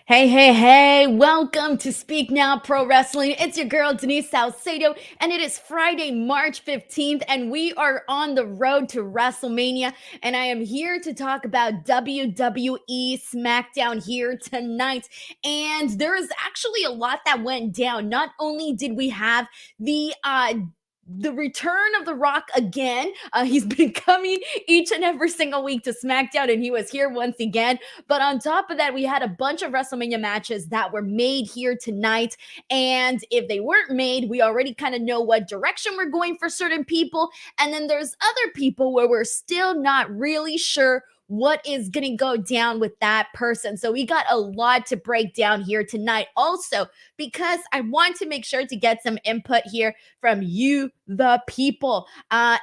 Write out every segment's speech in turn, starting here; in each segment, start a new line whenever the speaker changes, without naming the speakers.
Hey, hey, hey, welcome to Speak Now Pro Wrestling. It's your girl, Denise Salcedo, and it is Friday, March 15th, and we are on the road to Wrestlemania, and I am here to talk about WWE Smackdown here tonight, and there is actually a lot that went down. Not only did we have the return of The Rock again. He's been coming each and every single week to SmackDown, and he was here once again. But on top of that, we had a bunch of WrestleMania matches that were made here tonight. And if they weren't made, we already kind of know what direction we're going for certain people. And then there's other people where we're still not really sure what is going to go down with that person. So we got a lot to break down here tonight. Also, because I want to make sure to get some input here from you, the people.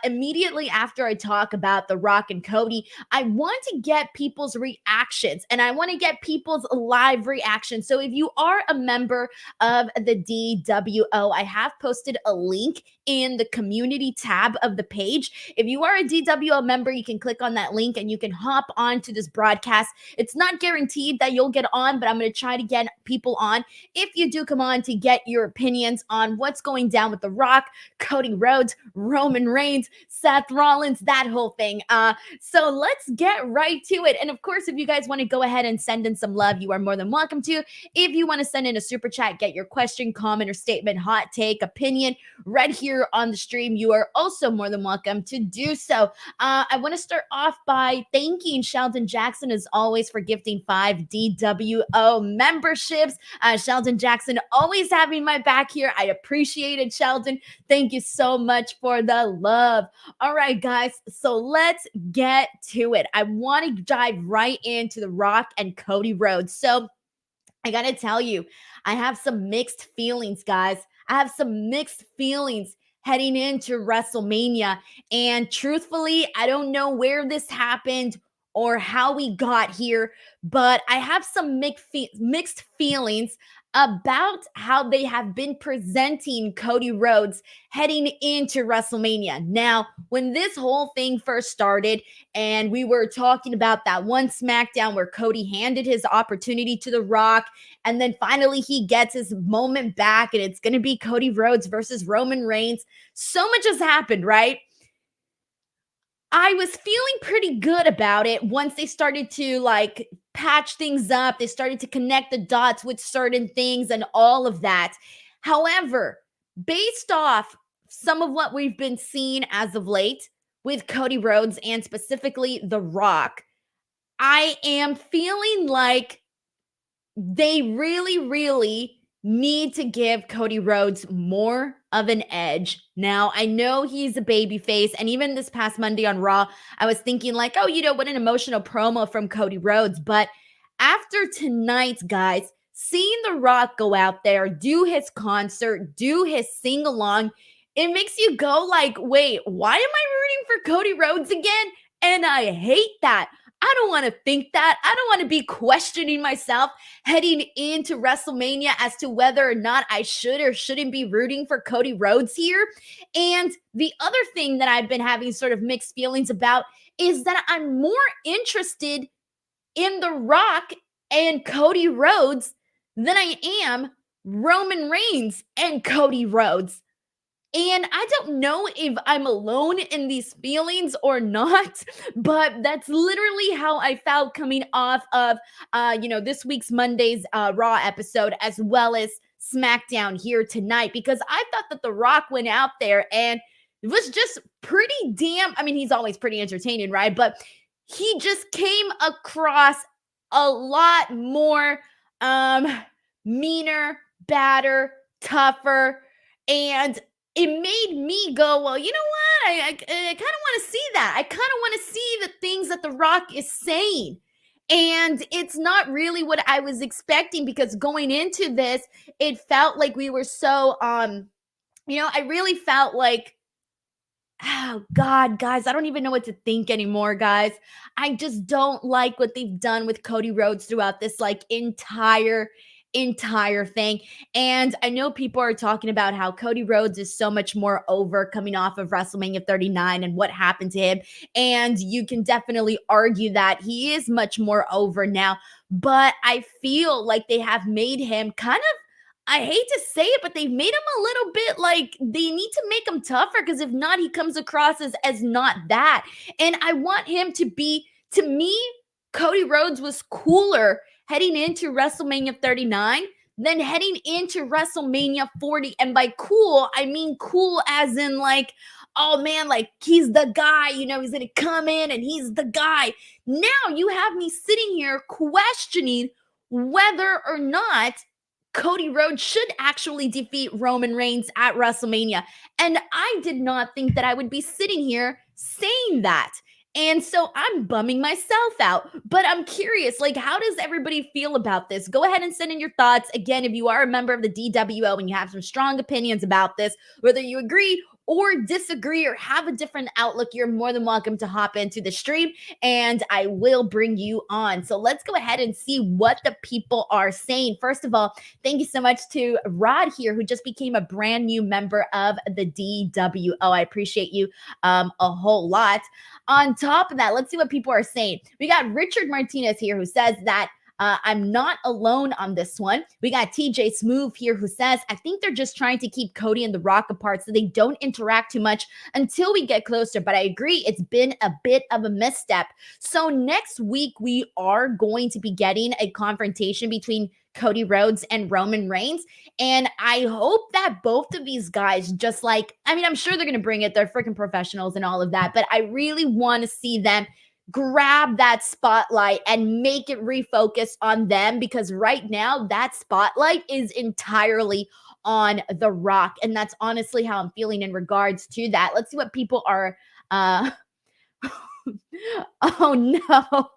Immediately after I talk about The Rock and Cody, I want to get people's reactions and I want to get people's live reactions. So if you are a member of the DWO, I have posted a link in the community tab of the page. If you are a DWO member, you can click on that link and you can hop on to this broadcast. It's not guaranteed that you'll get on, but I'm going to try to get people on. If you do come on to get your opinions on what's going down with The Rock, Cody Rhodes, Roman Reigns, Seth Rollins, that whole thing. So let's get right to it. And of course, if you guys want to go ahead and send in some love, you are more than welcome to. If you want to send in a super chat, get your question, comment, or statement, hot take, opinion right here on the stream, you are also more than welcome to do so. I want to start off by thanking Sheldon Jackson, as always, for gifting 5 DWO memberships. Sheldon Jackson always having my back here. I appreciate it, Sheldon. Thank you so much for the love. All right, guys, so let's get to it. I want to dive right into The Rock and Cody Rhodes. So I got to tell you, I have some mixed feelings, guys. I have some mixed feelings heading into WrestleMania. And truthfully, I don't know where this happened or how we got here, but I have some mixed feelings about how they have been presenting Cody Rhodes heading into WrestleMania. Now, when this whole thing first started and we were talking about that one SmackDown where Cody handed his opportunity to The Rock, and then finally he gets his moment back, and it's going to be Cody Rhodes versus Roman Reigns. So much has happened, right? I was feeling pretty good about it once they started to patch things up. They started to connect the dots with certain things and all of that. However, based off some of what we've been seeing as of late with Cody Rhodes and specifically The Rock, I am feeling like they really need to give Cody Rhodes more of an edge. Now, I know he's a babyface, and even this past Monday on Raw, I was thinking like, oh, what an emotional promo from Cody Rhodes. But after tonight, guys, seeing The Rock go out there, do his concert, do his sing-along, it makes you go like, wait, why am I rooting for Cody Rhodes again? And I hate that. I don't want to think that. I don't want to be questioning myself heading into WrestleMania as to whether or not I should or shouldn't be rooting for Cody Rhodes here. And the other thing that I've been having sort of mixed feelings about is that I'm more interested in The Rock and Cody Rhodes than I am Roman Reigns and Cody Rhodes. And I don't know if I'm alone in these feelings or not, but that's literally how I felt coming off of, this week's Monday's Raw episode, as well as SmackDown here tonight, because I thought that The Rock went out there and it was just pretty he's always pretty entertaining, right? But he just came across a lot more meaner, badder, tougher, and it made me go, well, you know what? I kind of want to see that. I kind of want to see the things that The Rock is saying. And it's not really what I was expecting, because going into this, it felt like we were so, I really felt like, oh God, guys, I don't even know what to think anymore, guys. I just don't like what they've done with Cody Rhodes throughout this entire thing. And I know people are talking about how Cody Rhodes is so much more over coming off of WrestleMania 39 and what happened to him. And you can definitely argue that he is much more over now. but I feel like they have made him kind of, I hate to say it, but they've made him a little bit like they need to make him tougher because if not, he comes across as not that. And I want him to be, to me, Cody Rhodes was cooler heading into WrestleMania 39 than heading into WrestleMania 40. And by cool, I mean cool as in like, oh man, like he's the guy, he's going to come in and he's the guy. Now you have me sitting here questioning whether or not Cody Rhodes should actually defeat Roman Reigns at WrestleMania. And I did not think that I would be sitting here saying that. And so I'm bumming myself out. But I'm curious, like, how does everybody feel about this? Go ahead and send in your thoughts. Again, if you are a member of the DWO and you have some strong opinions about this, whether you agree or disagree or have a different outlook, you're more than welcome to hop into the stream and I will bring you on. So let's go ahead and see what the people are saying. First of all, thank you so much to Rod here, who just became a brand new member of the DWO. I appreciate you a whole lot. On top of that, let's see what people are saying. We got Richard Martinez here who says that I'm not alone on this one. We got TJ Smoove here who says, I think they're just trying to keep Cody and The Rock apart so they don't interact too much until we get closer. But I agree, it's been a bit of a misstep. So next week, we are going to be getting a confrontation between Cody Rhodes and Roman Reigns. And I hope that both of these guys just like, I mean, I'm sure they're going to bring it. They're freaking professionals and all of that. But I really want to see them grab that spotlight and make it refocus on them because right now that spotlight is entirely on The Rock. And that's honestly how I'm feeling in regards to that. Let's see what people are oh no.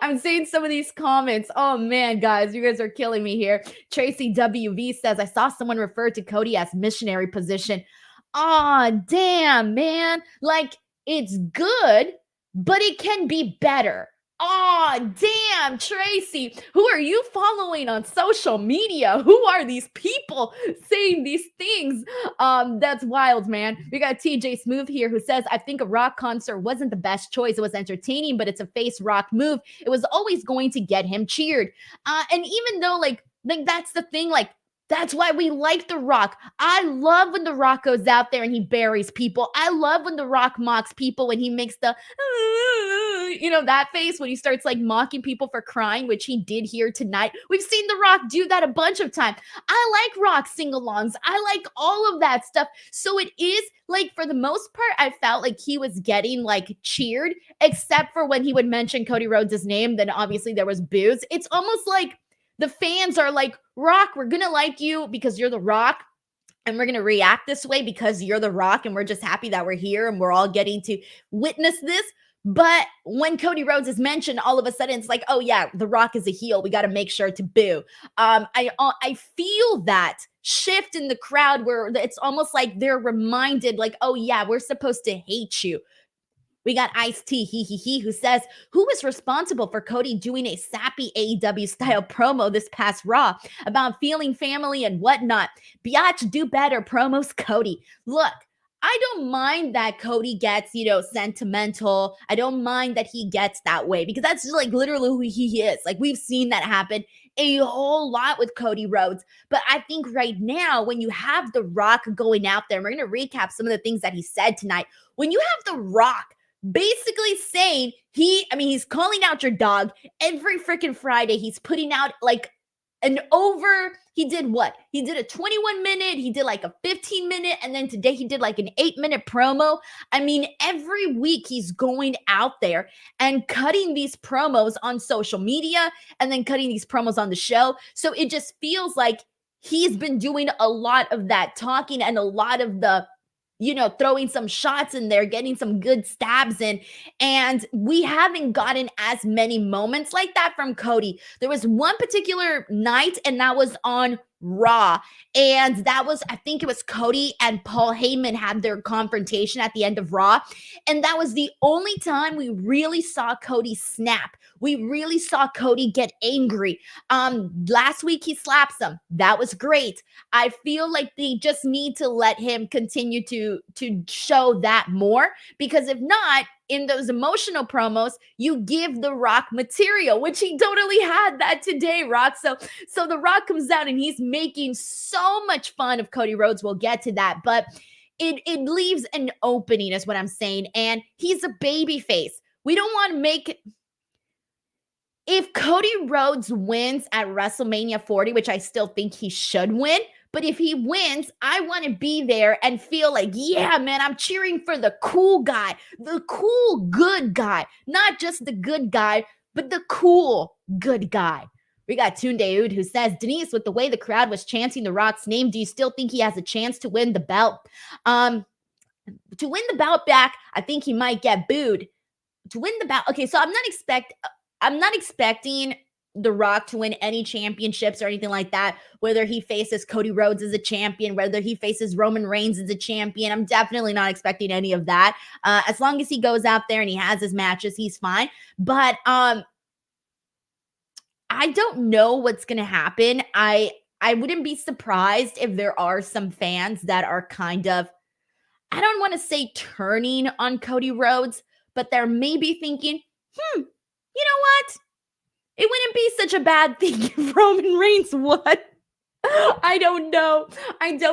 I'm seeing some of these comments. Oh man, guys, you guys are killing me here. Tracy WV says, I saw someone refer to Cody as missionary position. Oh, damn, man. Like, it's good, but it can be better. Oh, damn, Tracy. Who are you following on social media? Who are these people saying these things? That's wild, man. We got TJ Smoove here who says, I think a Rock concert wasn't the best choice. It was entertaining, but it's a face Rock move. It was always going to get him cheered. And even though, like that's the thing, like, that's why we like The Rock. I love when The Rock goes out there and he buries people. I love when The Rock mocks people when he makes the, that face when he starts like mocking people for crying, which he did here tonight. We've seen The Rock do that a bunch of times. I like Rock sing-alongs. I like all of that stuff. So it is like, for the most part, I felt like he was getting like cheered, except for when he would mention Cody Rhodes' name. Then obviously there was boos. It's almost like the fans are like, Rock, we're going to like you because you're The Rock. And we're going to react this way because you're The Rock. And we're just happy that we're here and we're all getting to witness this. But when Cody Rhodes is mentioned, all of a sudden it's like, oh yeah, The Rock is a heel. We got to make sure to boo. I feel that shift in the crowd where it's almost like they're reminded like, oh yeah, we're supposed to hate you. We got Ice-T, he, who says, who was responsible for Cody doing a sappy AEW style promo this past Raw about feeling family and whatnot? Biatch, do better, promos Cody. Look, I don't mind that Cody gets, sentimental. I don't mind that he gets that way because that's just like literally who he is. Like we've seen that happen a whole lot with Cody Rhodes. But I think right now when you have The Rock going out there, and we're going to recap some of the things that he said tonight. When you have The Rock basically saying he's calling out your dog every freaking Friday. He's putting out like he did what? He did a 21 minute, he did like a 15 minute, and then today he did like an 8-minute promo. I mean, every week he's going out there and cutting these promos on social media and then cutting these promos on the show. So it just feels like he's been doing a lot of that talking and a lot of the throwing some shots in there, getting some good stabs in. And we haven't gotten as many moments like that from Cody. There was one particular night, and that was on Raw. And that was, I think it was Cody and Paul Heyman had their confrontation at the end of Raw. And that was the only time we really saw Cody snap. We really saw Cody get angry. Last week he slaps him. That was great. I feel like they just need to let him continue to show that more, because if not, in those emotional promos, you give The Rock material, which he totally had that today, Rock. So The Rock comes out and he's making so much fun of Cody Rhodes. We'll get to that, but it leaves an opening, is what I'm saying. And he's a baby face. We don't want to make. If Cody Rhodes wins at WrestleMania 40, which I still think he should win, but if he wins, I want to be there and feel like, yeah, man, I'm cheering for the cool guy, the cool good guy, not just the good guy, but the cool good guy. We got Tunde Ud who says, Denise, with the way the crowd was chanting The Rock's name, do you still think he has a chance to win the belt? To win the belt back, I think he might get booed. To win the belt, okay, so I'm not expecting The Rock to win any championships or anything like that, whether he faces Cody Rhodes as a champion, whether he faces Roman Reigns as a champion. I'm definitely not expecting any of that. As long as he goes out there and he has his matches, he's fine. But I don't know what's going to happen. I wouldn't be surprised if there are some fans that are kind of, I don't want to say turning on Cody Rhodes, but they're maybe thinking, you know what? It wouldn't be such a bad thing if Roman Reigns won. I don't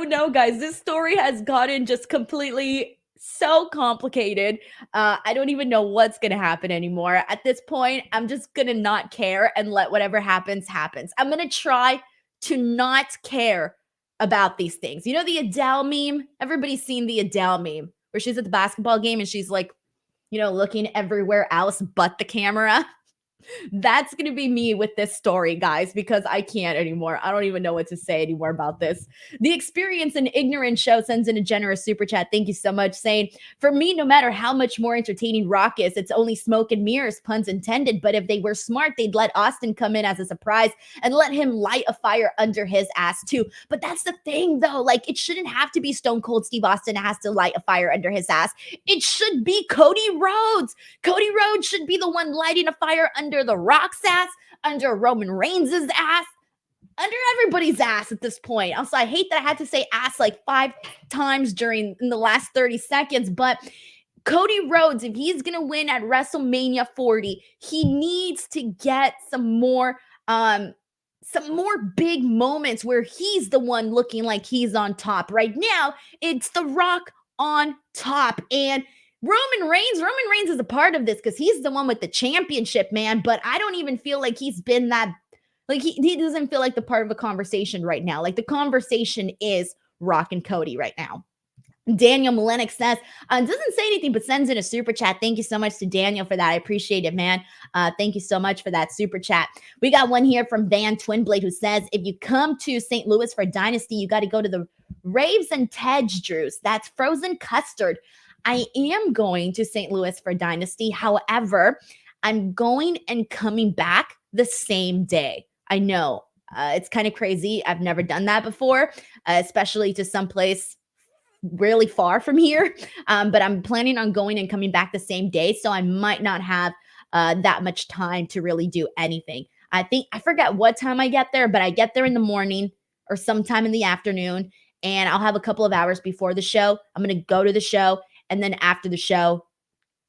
know, guys. This story has gotten just completely so complicated. I don't even know what's going to happen anymore. At this point, I'm just going to not care and let whatever happens, happens. I'm going to try to not care about these things. You know the Adele meme? Everybody's seen the Adele meme where she's at the basketball game and she's like, looking everywhere else but the camera. That's going to be me with this story, guys, because I can't anymore. I don't even know what to say anymore about this. The Experience and Ignorance Show sends in a generous super chat. Thank you so much, saying, for me, no matter how much more entertaining Rock is, it's only smoke and mirrors, puns intended. But if they were smart, they'd let Austin come in as a surprise and let him light a fire under his ass too. But that's the thing, though. Like, it shouldn't have to be Stone Cold Steve Austin that has to light a fire under his ass. It should be Cody Rhodes. Cody Rhodes should be the one lighting a fire under The Rock's ass, under Roman Reigns' ass, under everybody's ass at this point. Also, I hate that I had to say ass like 5 times in the last 30 seconds, but Cody Rhodes, if he's going to win at WrestleMania 40, he needs to get some more big moments where he's the one looking like he's on top. Right now, it's The Rock on top, and Roman Reigns is a part of this because he's the one with the championship, man. But I don't even feel like he's been that, like he doesn't feel like the part of a conversation right now. Like the conversation is Rock and Cody right now. Daniel Malenik says, doesn't say anything, but sends in a super chat. Thank you so much to Daniel for that. I appreciate it, man. Thank you so much for that super chat. We got one here from Van Twinblade who says, if you come to St. Louis for Dynasty, you got to go to the Raves and Tej Drews. That's frozen custard. I am going to St. Louis for Dynasty. However, I'm going and coming back the same day. I know it's kind of crazy. I've never done that before, especially to someplace really far from here. But I'm planning on going and coming back the same day. So I might not have that much time to really do anything. I forget what time I get there, but I get there in the morning or sometime in the afternoon, and I'll have a couple of hours before the show. I'm going to go to the show. And then after the show,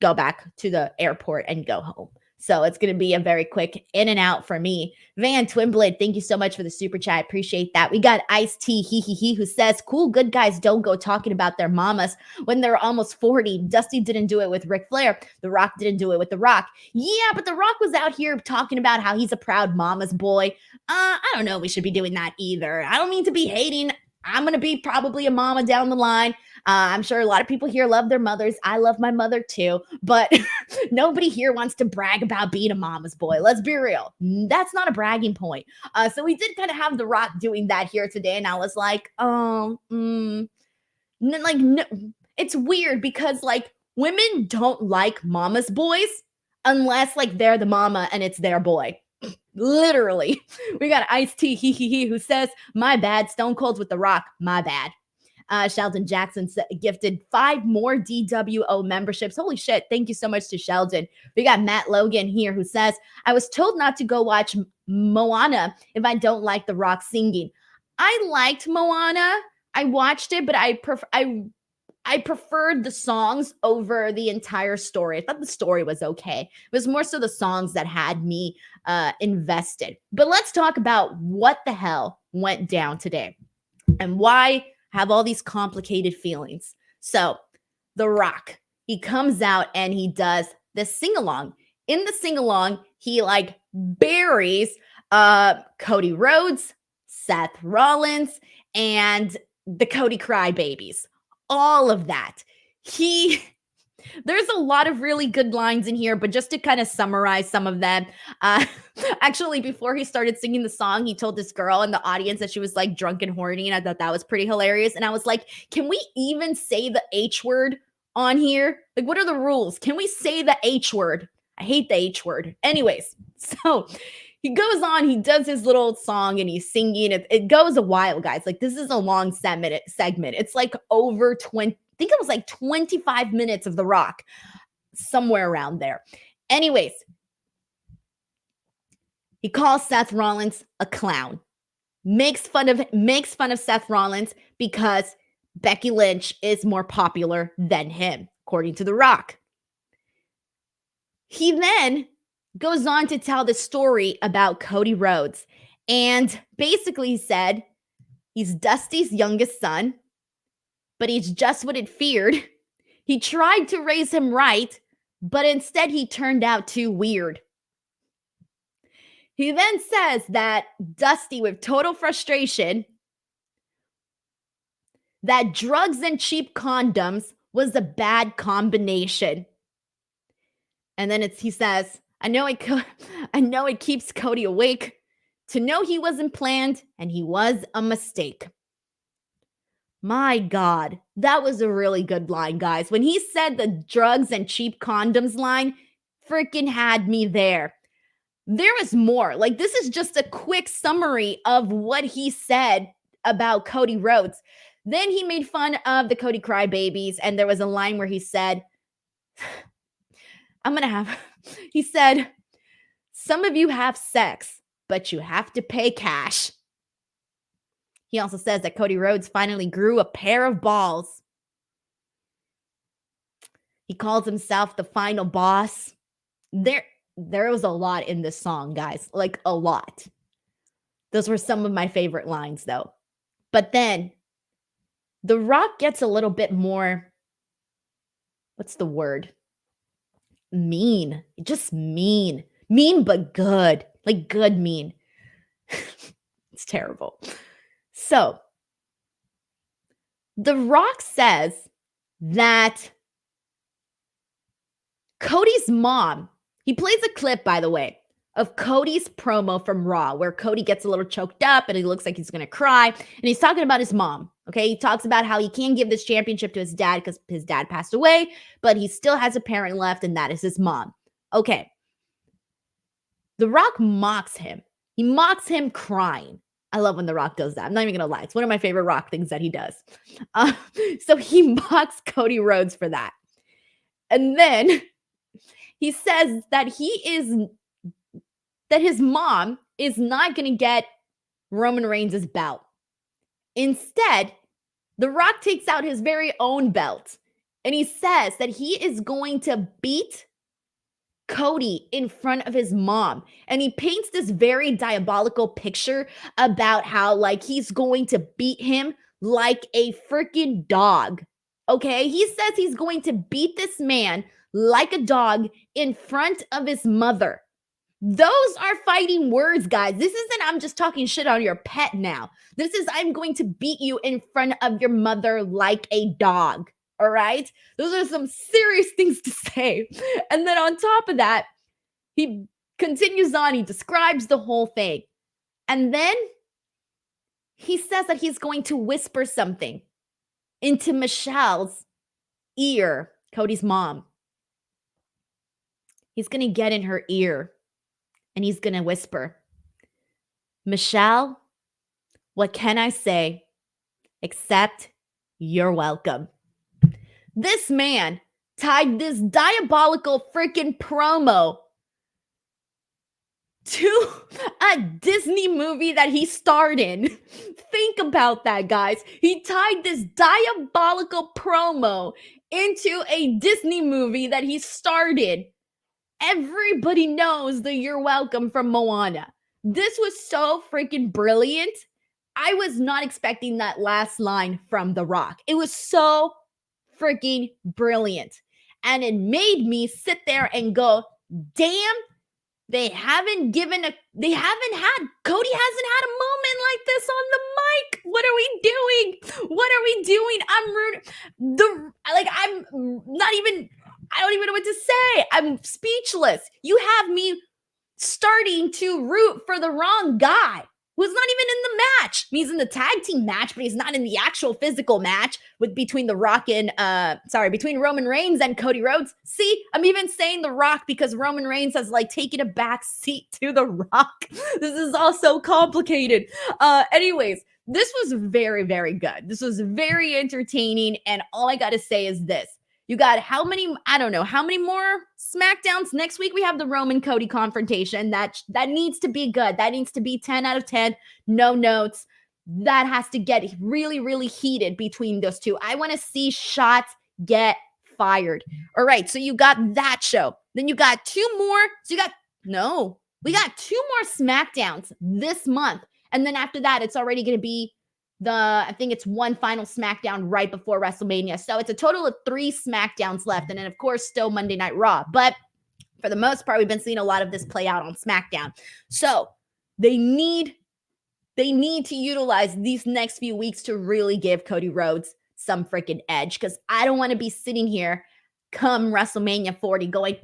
go back to the airport and go home. So it's going to be a very quick in and out for me. Van Twinblade, thank you so much for the super chat. I appreciate that. We got Ice T, he, who says, cool, good guys don't go talking about their mamas when they're almost 40. Dusty didn't do it with Ric Flair. The Rock didn't do it with The Rock. Yeah, but The Rock was out here talking about how he's a proud mama's boy. I don't know if we should be doing that either. I don't mean to be hating. I'm going to be probably a mama down the line. I'm sure a lot of people here love their mothers. I love my mother too, but nobody here wants to brag about being a mama's boy. Let's be real. That's not a bragging point. So we did kind of have The Rock doing that here today. And I was like, no, it's weird because like women don't like mama's boys unless like they're the mama and it's their boy. Literally. We got Ice T, he, who says, my bad, Stone Cold's with The Rock, my bad. Sheldon Jackson gifted 5 more DWO memberships. Holy shit. Thank you so much to Sheldon. We got Matt Logan here who says, I was told not to go watch Moana if I don't like The Rock singing. I liked Moana. I watched it, but I I preferred the songs over the entire story. I thought the story was okay. It was more so the songs that had me invested. But let's talk about what the hell went down today and why I have all these complicated feelings. So, The Rock, he comes out and he does the sing-along. In the sing-along, he like buries Cody Rhodes, Seth Rollins, and the Cody Crybabies. All of that. There's a lot of really good lines in here, but just to kind of summarize some of them, uh, actually, before he started singing the song, he told this girl in the audience that she was like drunk and horny, and I thought that was pretty hilarious. And I was like, can we even say the H word on here? Like, what are the rules? Can we say the H word? I hate the H word. Anyways, so he goes on, he does his little song and he's singing. It goes a while, guys. Like, this is a long segment. It's like over 20, I think it was like 25 minutes of The Rock, somewhere around there. Anyways, he calls Seth Rollins a clown, makes fun of Seth Rollins because Becky Lynch is more popular than him, according to The Rock. He then goes on to tell the story about Cody Rhodes, and basically said he's Dusty's youngest son, but he's just what it feared. He tried to raise him right, but instead he turned out too weird. He then says that Dusty, with total frustration, that drugs and cheap condoms was a bad combination. And then he says, I know it keeps Cody awake to know he wasn't planned and he was a mistake. My God, that was a really good line, guys. When he said the drugs and cheap condoms line, freaking had me there. There is more. Like, this is just a quick summary of what he said about Cody Rhodes. Then he made fun of the Cody Crybabies, and there was a line where he said, he said, some of you have sex, but you have to pay cash. He also says that Cody Rhodes finally grew a pair of balls. He calls himself the final boss. There was a lot in this song, guys, like a lot. Those were some of my favorite lines, though. But then The Rock gets a little bit more, what's the word? Mean. Just mean. Mean, but good. Like, good mean. It's terrible. So, The Rock says that Cody's mom, he plays a clip, by the way, of Cody's promo from Raw, where Cody gets a little choked up and he looks like he's going to cry. And he's talking about his mom. Okay. He talks about how he can't give this championship to his dad because his dad passed away, but he still has a parent left, and that is his mom. Okay. The Rock mocks him. He mocks him crying. I love when The Rock does that. I'm not even going to lie. It's one of my favorite Rock things that he does. So he mocks Cody Rhodes for that. And then he says that his mom is not going to get Roman Reigns' belt. Instead, The Rock takes out his very own belt, and he says that he is going to beat Cody in front of his mom. And he paints this very diabolical picture about how, like, he's going to beat him like a freaking dog. Okay? He says he's going to beat this man like a dog in front of his mother. Those are fighting words, guys. This isn't I'm just talking shit on your pet now. This is I'm going to beat you in front of your mother like a dog. All right? Those are some serious things to say. And then on top of that, he continues on. He describes the whole thing. And then he says that he's going to whisper something into Michelle's ear, Cody's mom. He's going to get in her ear and he's going to whisper, Michelle, what can I say except you're welcome? This man tied this diabolical freaking promo to a that Disney movie that he starred in. Think about that, guys. He tied this diabolical promo into a Disney movie that he starred in. Everybody knows the "You're Welcome" from Moana. This was so freaking brilliant. I was not expecting that last line from The Rock. It was so freaking brilliant. And it made me sit there and go, damn, Cody hasn't had a moment like this on the mic. What are we doing? What are we doing? I don't even know what to say. I'm speechless. You have me starting to root for the wrong guy who's not even in the match. He's in the tag team match, but he's not in the actual physical match between Roman Reigns and Cody Rhodes. See, I'm even saying The Rock because Roman Reigns has taken a back seat to The Rock. This is all so complicated. Anyways, this was very, very good. This was very entertaining. And all I got to say is this. You got how many more SmackDowns? Next week we have the Roman Cody confrontation. That needs to be good. That needs to be 10 out of 10. No notes. That has to get really, really heated between those two. I want to see shots get fired. All right, so you got that show. Then you got two more. We got two more SmackDowns this month. And then after that, it's already going to be I think it's one final SmackDown right before WrestleMania. So it's a total of 3 SmackDowns left. And then, of course, still Monday Night Raw. But for the most part, we've been seeing a lot of this play out on SmackDown. So they need to utilize these next few weeks to really give Cody Rhodes some freaking edge. Because I don't want to be sitting here come WrestleMania 40 going,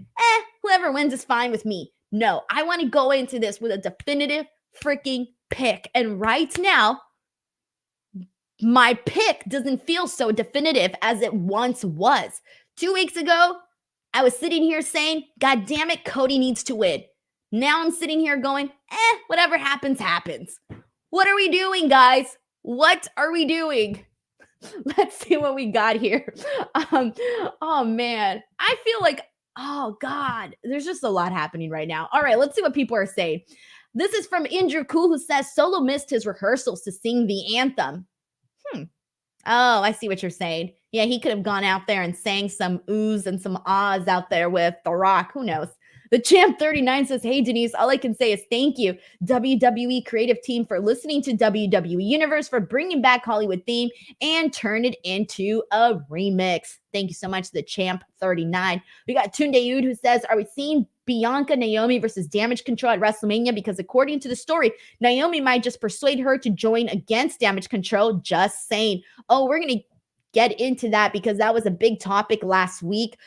whoever wins is fine with me. No, I want to go into this with a definitive freaking pick. And right now, my pick doesn't feel so definitive as it once was. 2 weeks ago, I was sitting here saying, God damn it, Cody needs to win. Now I'm sitting here going, whatever happens, happens. What are we doing, guys? What are we doing? Let's see what we got here. Oh, man. I feel like, oh, God, there's just a lot happening right now. All right, let's see what people are saying. This is from Andrew Cool, who says Solo missed his rehearsals to sing the anthem. Oh, I see what you're saying. Yeah, he could have gone out there and sang some oohs and some ahs out there with The Rock. Who knows? The Champ 39 says, hey, Denise, all I can say is thank you, WWE creative team, for listening to WWE Universe, for bringing back Hollywood theme and turn it into a remix. Thank you so much, the Champ 39. We got Tunde Ud, who says, are we seeing Bianca Naomi versus Damage Control at WrestleMania? Because according to the story, Naomi might just persuade her to join against Damage Control. Just saying. Oh, we're going to get into that because that was a big topic last week.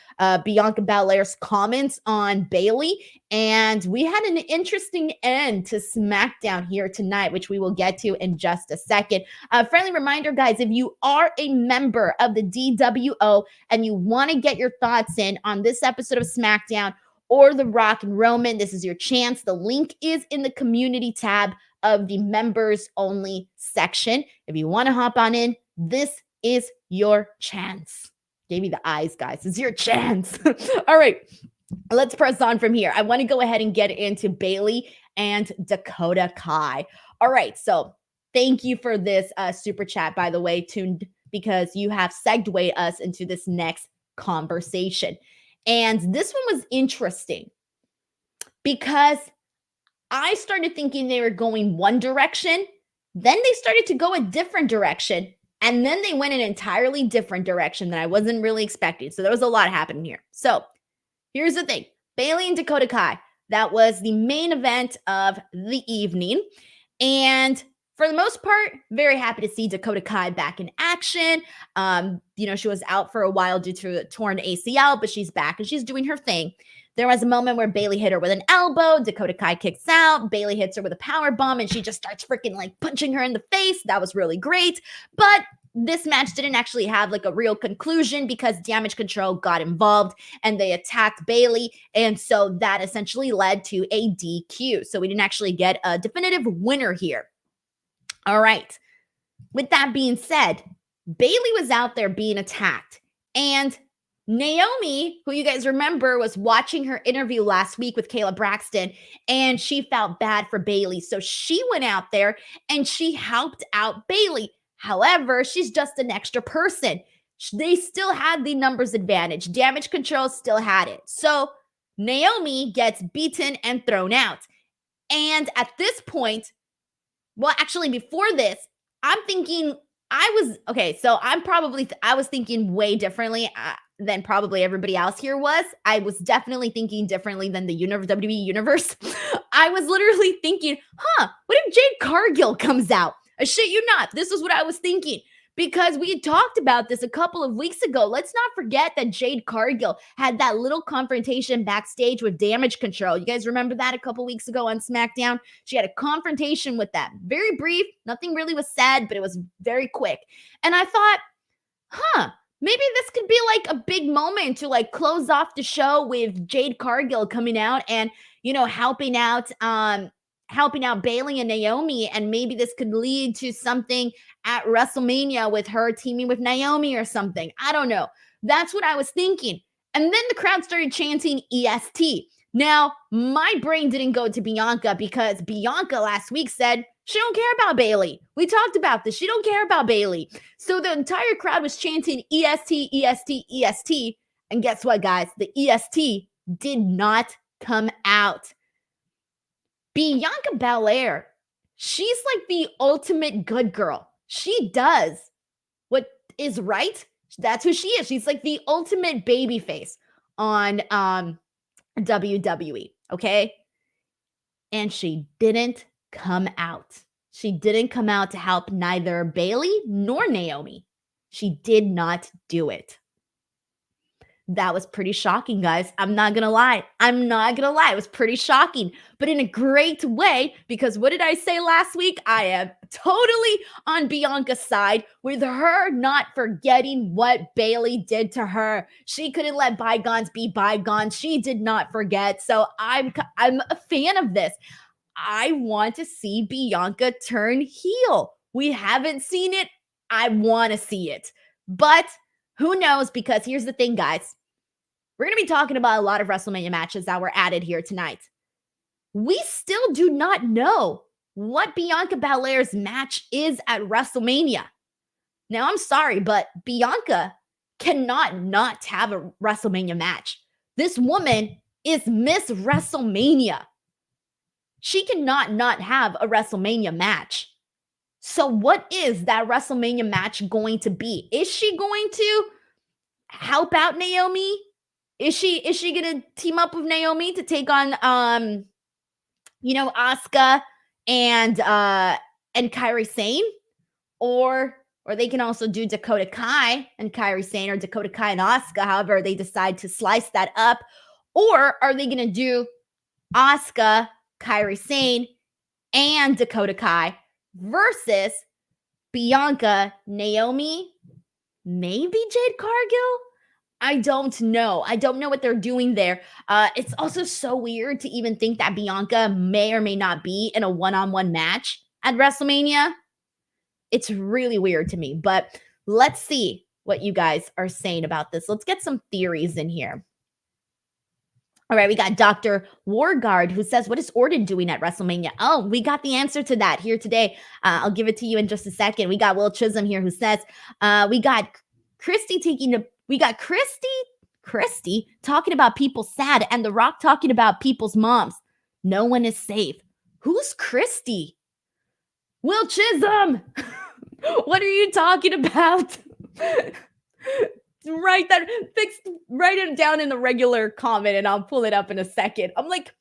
Bianca Belair's comments on Bayley. And we had an interesting end to SmackDown here tonight, which we will get to in just a second. Friendly reminder, guys, if you are a member of the DWO and you want to get your thoughts in on this episode of SmackDown or The Rock and Roman, this is your chance. The link is in the community tab of the members only section. If you want to hop on in, this is your chance. Gave me the eyes, guys. It's your chance. All right, let's press on from here. I want to go ahead and get into Bayley and Dakota Kai. All right, so thank you for this super chat, by the way, tuned, because you have segued us into this next conversation. And this one was interesting because I started thinking they were going one direction. Then they started to go a different direction. And then they went an entirely different direction that I wasn't really expecting. So there was a lot happening here. So here's the thing. Bayley and Dakota Kai. That was the main event of the evening. And for the most part, very happy to see Dakota Kai back in action. She was out for a while due to a torn ACL, but she's back and she's doing her thing. There was a moment where Bayley hit her with an elbow. Dakota Kai kicks out. Bayley hits her with a power bomb, and she just starts freaking punching her in the face. That was really great. But this match didn't actually have a real conclusion because Damage Control got involved and they attacked Bayley. And so that essentially led to a DQ. So we didn't actually get a definitive winner here. All right. With that being said, Bayley was out there being attacked. And Naomi, who you guys remember was watching her interview last week with Kayla Braxton, and she felt bad for Bayley. So she went out there and she helped out Bayley. However, she's just an extra person. They still had the numbers advantage. Damage Control still had it. So Naomi gets beaten and thrown out. And at this point, well, actually, before this, I'm thinking I was thinking way differently than probably everybody else here was. I was definitely thinking differently than the WWE universe. I was literally thinking, what if Jade Cargill comes out? I shit you not. This is what I was thinking. Because we had talked about this a couple of weeks ago. Let's not forget that Jade Cargill had that little confrontation backstage with Damage Control. You guys remember that a couple weeks ago on SmackDown? She had a confrontation with them. Very brief. Nothing really was said, but it was very quick. And I thought, maybe this could be like a big moment to like close off the show with Jade Cargill coming out and, helping out Bayley and Naomi. And maybe this could lead to something at WrestleMania with her teaming with Naomi or something. I don't know. That's what I was thinking. And then the crowd started chanting EST. Now, my brain didn't go to Bianca because Bianca last week said she don't care about Bayley. We talked about this. She don't care about Bayley. So the entire crowd was chanting EST, EST, EST. And guess what, guys? The EST did not come out. Bianca Belair, she's like the ultimate good girl. She does what is right. That's who she is. She's like the ultimate baby face on WWE, okay? And she didn't come out. She didn't come out to help neither Bayley nor Naomi. She did not do it. That was pretty shocking, guys. I'm not going to lie. It was pretty shocking, but in a great way, because what did I say last week? I am totally on Bianca's side with her not forgetting what Bayley did to her. She couldn't let bygones be bygones. She did not forget. So I'm a fan of this. I want to see Bianca turn heel. We haven't seen it. I want to see it. But who knows? Because here's the thing, guys. We're going to be talking about a lot of WrestleMania matches that were added here tonight. We still do not know what Bianca Belair's match is at WrestleMania. Now, I'm sorry, but Bianca cannot not have a WrestleMania match. This woman is Miss WrestleMania. She cannot not have a WrestleMania match. So what is that WrestleMania match going to be? Is she going to help out Naomi? Is she going to team up with Naomi to take on Asuka and Kairi Sane? Or they can also do Dakota Kai and Kairi Sane, or Dakota Kai and Asuka, however they decide to slice that up. Or are they going to do Asuka, Kairi Sane, and Dakota Kai versus Bianca, Naomi, maybe Jade Cargill? I don't know. I don't know what they're doing there. It's also so weird to even think that Bianca may or may not be in a one-on-one match at WrestleMania. It's really weird to me, but let's see what you guys are saying about this. Let's get some theories in here. All right, we got Dr. Warguard who says, what is Orton doing at WrestleMania? Oh, we got the answer to that here today. I'll give it to you in just a second. We got Will Chisholm here who says, we got Christy talking about people sad and The Rock talking about people's moms. No one is safe. Who's Christy? Will Chisholm! What are you talking about? Write it down in the regular comment and I'll pull it up in a second. I'm like,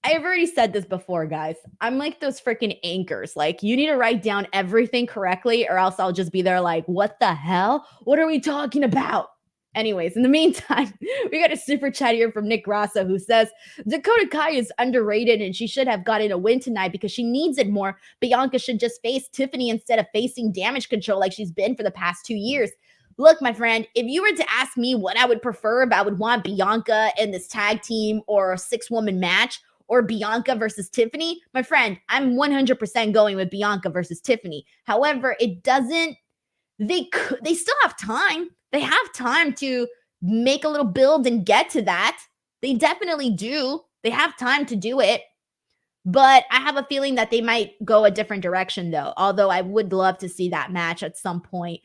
I've already said this before, guys. I'm like those freaking anchors. Like, you need to write down everything correctly or else I'll just be there like, what the hell? What are we talking about? Anyways, in the meantime, we got a super chat here from Nick Rassa who says, Dakota Kai is underrated and she should have gotten a win tonight because she needs it more. Bianca should just face Tiffany instead of facing Damage Control like she's been for the past 2 years. Look, my friend, if you were to ask me what I would prefer, if I would want Bianca in this tag team or a 6-woman match or Bianca versus Tiffany, my friend, I'm 100% going with Bianca versus Tiffany. However, they still have time. They have time to make a little build and get to that. They definitely do. They have time to do it. But I have a feeling that they might go a different direction, though. Although I would love to see that match at some point,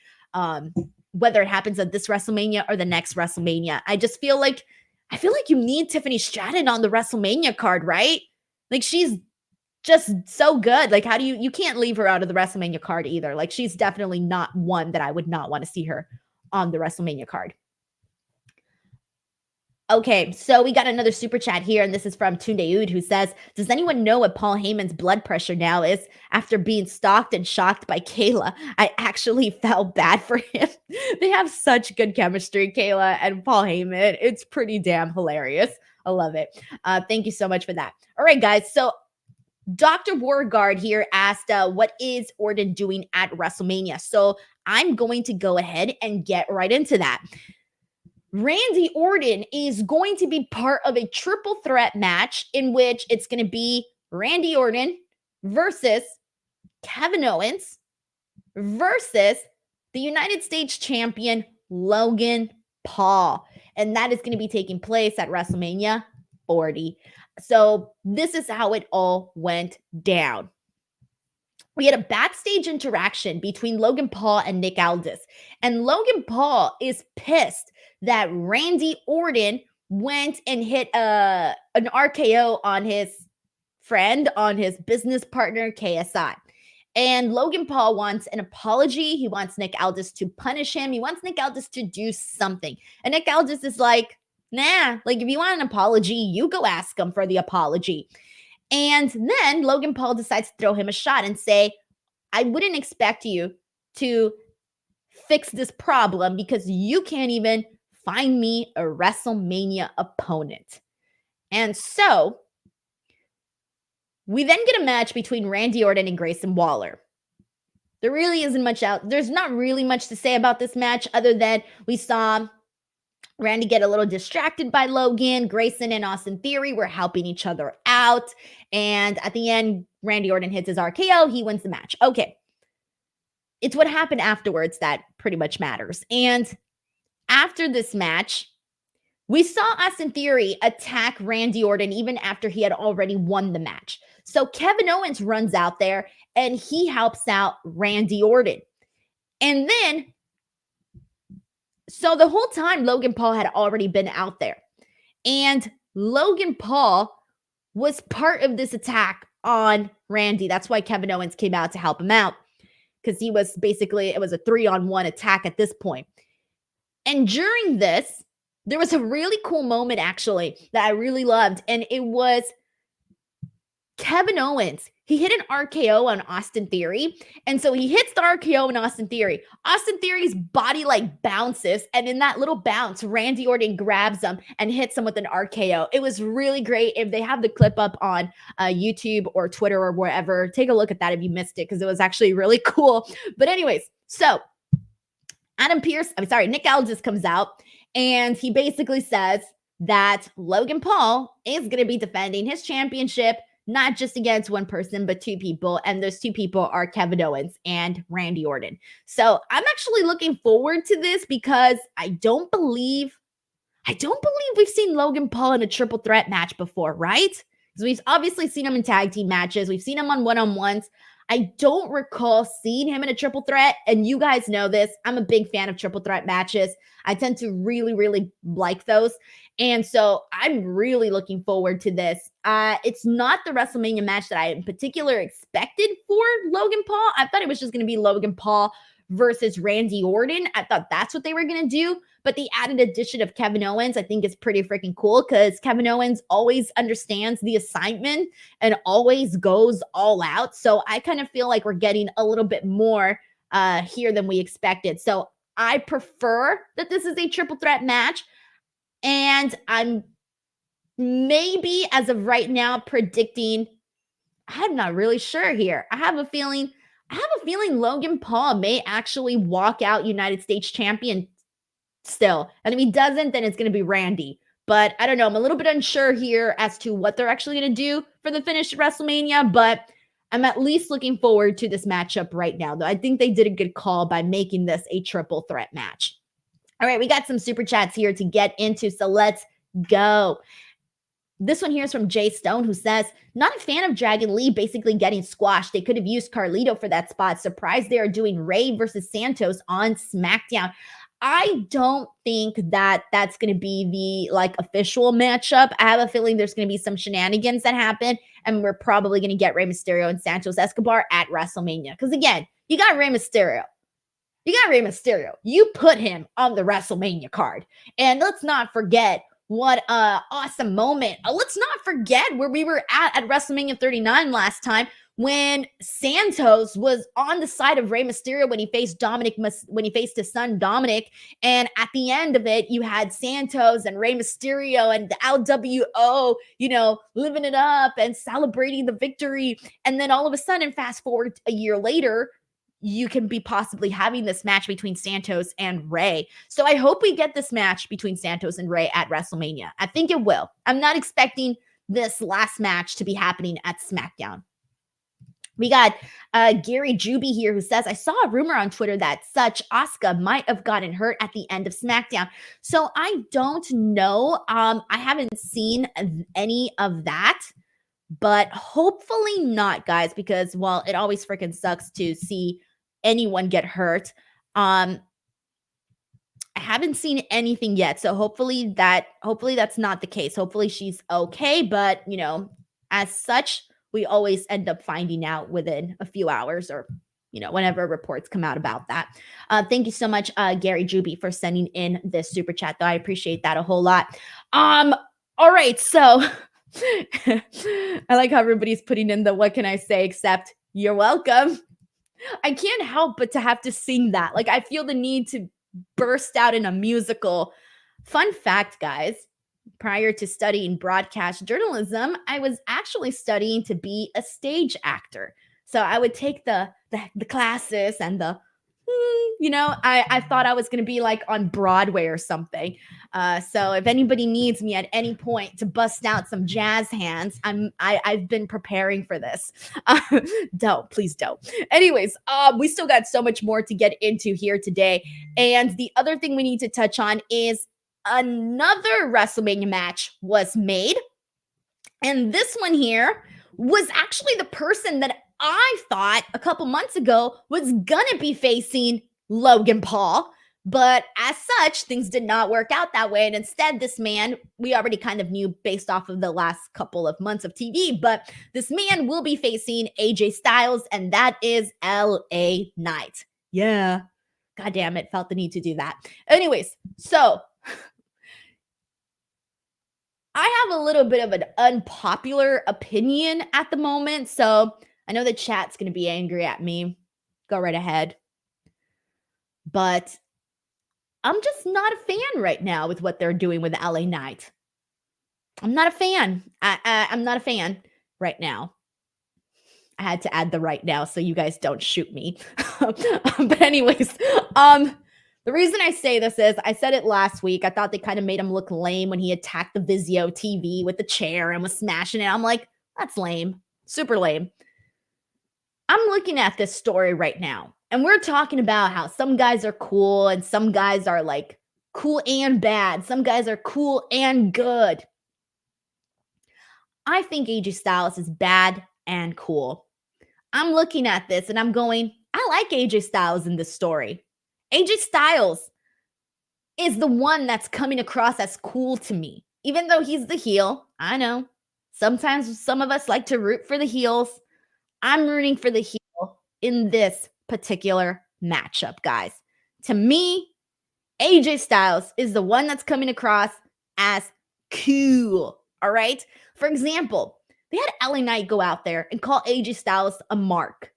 whether it happens at this WrestleMania or the next WrestleMania. I feel like you need Tiffany Stratton on the WrestleMania card, right? Like, she's just so good. Like, how do you can't leave her out of the WrestleMania card either. Like, she's definitely not one that I would not want to see her on the WrestleMania card. Okay, so we got another super chat here, and this is from Tunde Oud, who says, does anyone know what Paul Heyman's blood pressure now is? After being stalked and shocked by Kayla, I actually felt bad for him. They have such good chemistry, Kayla and Paul Heyman. It's pretty damn hilarious. I love it. Thank you so much for that. All right, guys, so Dr. Beauregard here asked, what is Orton doing at WrestleMania? So I'm going to go ahead and get right into that. Randy Orton is going to be part of a triple threat match in which it's going to be Randy Orton versus Kevin Owens versus the United States champion Logan Paul. And that is going to be taking place at WrestleMania 40. So this is how it all went down. We had a backstage interaction between Logan Paul and Nick Aldis. And Logan Paul is pissed that Randy Orton went and hit an RKO on his friend, on his business partner, KSI. And Logan Paul wants an apology. He wants Nick Aldis to punish him. He wants Nick Aldis to do something. And Nick Aldis is like, nah, like, if you want an apology, you go ask him for the apology. And then Logan Paul decides to throw him a shot and say, I wouldn't expect you to fix this problem because you can't even find me a WrestleMania opponent. And so we then get a match between Randy Orton and Grayson Waller. There really isn't much out. There's not really much to say about this match other than we saw Randy get a little distracted by Logan. Grayson and Austin Theory were helping each other out. And at the end, Randy Orton hits his RKO. He wins the match. Okay. It's what happened afterwards that pretty much matters. And after this match, we saw Austin Theory attack Randy Orton even after he had already won the match. So Kevin Owens runs out there and he helps out Randy Orton. And then, so the whole time Logan Paul had already been out there. And Logan Paul was part of this attack on Randy. That's why Kevin Owens came out to help him out. Because he was basically, it was a 3-on-1 attack at this point. And during this, there was a really cool moment, actually, that I really loved. And it was Kevin Owens. He hit an RKO on Austin Theory. And so he hits the RKO on Austin Theory. Austin Theory's body like bounces. And in that little bounce, Randy Orton grabs him and hits him with an RKO. It was really great. If they have the clip up on YouTube or Twitter or wherever, take a look at that if you missed it, because it was actually really cool. But anyways, so Nick Aldis comes out and he basically says that Logan Paul is going to be defending his championship, not just against one person, but two people. And those two people are Kevin Owens and Randy Orton. So I'm actually looking forward to this because I don't believe we've seen Logan Paul in a triple threat match before, right? Because we've obviously seen him in tag team matches. We've seen him on one-on-ones. I don't recall seeing him in a triple threat. And you guys know this. I'm a big fan of triple threat matches. I tend to really, really like those. And so I'm really looking forward to this. It's not the WrestleMania match that I in particular expected for Logan Paul. I thought it was just going to be Logan Paul versus Randy Orton. I thought that's what they were going to do. But the added addition of Kevin Owens, I think, is pretty freaking cool because Kevin Owens always understands the assignment and always goes all out. So I kind of feel like we're getting a little bit more here than we expected. So I prefer that this is a triple threat match. And I'm maybe as of right now predicting, I'm not really sure here. I have a feeling Logan Paul may actually walk out United States champion still. And if he doesn't, then it's going to be Randy. But I don't know. I'm a little bit unsure here as to what they're actually going to do for the finish of WrestleMania, but I'm at least looking forward to this matchup right now, though. I think they did a good call by making this a triple threat match. All right, we got some super chats here to get into, so let's go. This one here is from Jay Stone, who says, not a fan of Dragon Lee basically getting squashed. They could have used Carlito for that spot. Surprised they are doing Rey versus Santos on SmackDown. I don't think that that's going to be the official matchup. I have a feeling there's going to be some shenanigans that happen, and we're probably going to get Rey Mysterio and Santos Escobar at WrestleMania. Because again, you got Rey Mysterio. You put him on the WrestleMania card. And let's not forget what an awesome moment. Let's not forget where we were at WrestleMania 39 last time when Santos was on the side of Rey Mysterio when he faced his son Dominic. And at the end of it, you had Santos and Rey Mysterio and the LWO, living it up and celebrating the victory. And then all of a sudden, fast forward a year later, you can be possibly having this match between Santos and Rey. So I hope we get this match between Santos and Rey at WrestleMania. I think it will. I'm not expecting this last match to be happening at SmackDown. We got Gary Juby here, who says, I saw a rumor on Twitter that such Asuka might have gotten hurt at the end of SmackDown. So I don't know. I haven't seen any of that. But hopefully not, guys, because, well, it always freaking sucks to see anyone get hurt. I haven't seen anything yet, so hopefully that's not the case. Hopefully she's okay, but as such, we always end up finding out within a few hours or whenever reports come out about that. Thank you so much, Gary Juby, for sending in this super chat, though. I appreciate that a whole lot. All right, so I like how everybody's putting in the what can I say except you're welcome. I can't help but to have to sing that. I feel the need to burst out in a musical. Fun fact, guys, prior to studying broadcast journalism, I was actually studying to be a stage actor. So I would take the classes and I thought I was going to be on Broadway or something. So if anybody needs me at any point to bust out some jazz hands, I've been preparing for this. Please don't. Anyways, we still got so much more to get into here today. And the other thing we need to touch on is another WrestleMania match was made. And this one here was actually the person that I thought a couple months ago was gonna be facing Logan Paul. But as such, things did not work out that way. And instead, this man, we already kind of knew based off of the last couple of months of TV, but this man will be facing AJ Styles, and that is LA Knight. Yeah. God damn it. Felt the need to do that. Anyways, so I have a little bit of an unpopular opinion at the moment. So I know the chat's going to be angry at me. Go right ahead. But I'm just not a fan right now with what they're doing with LA Knight. I'm not a fan. I'm not a fan right now. I had to add the right now so you guys don't shoot me. But anyways, the reason I say this is I said it last week. I thought they kind of made him look lame when he attacked the Vizio TV with the chair and was smashing it. I'm like, that's lame. Super lame. I'm looking at this story right now, and we're talking about how some guys are cool and some guys are cool and bad. Some guys are cool and good. I think AJ Styles is bad and cool. I'm looking at this and I'm going, I like AJ Styles in this story. AJ Styles is the one that's coming across as cool to me, even though he's the heel. I know. Sometimes some of us like to root for the heels. I'm rooting for the heel in this particular matchup, guys. To me, AJ Styles is the one that's coming across as cool. All right. For example, they had LA Knight go out there and call AJ Styles a mark.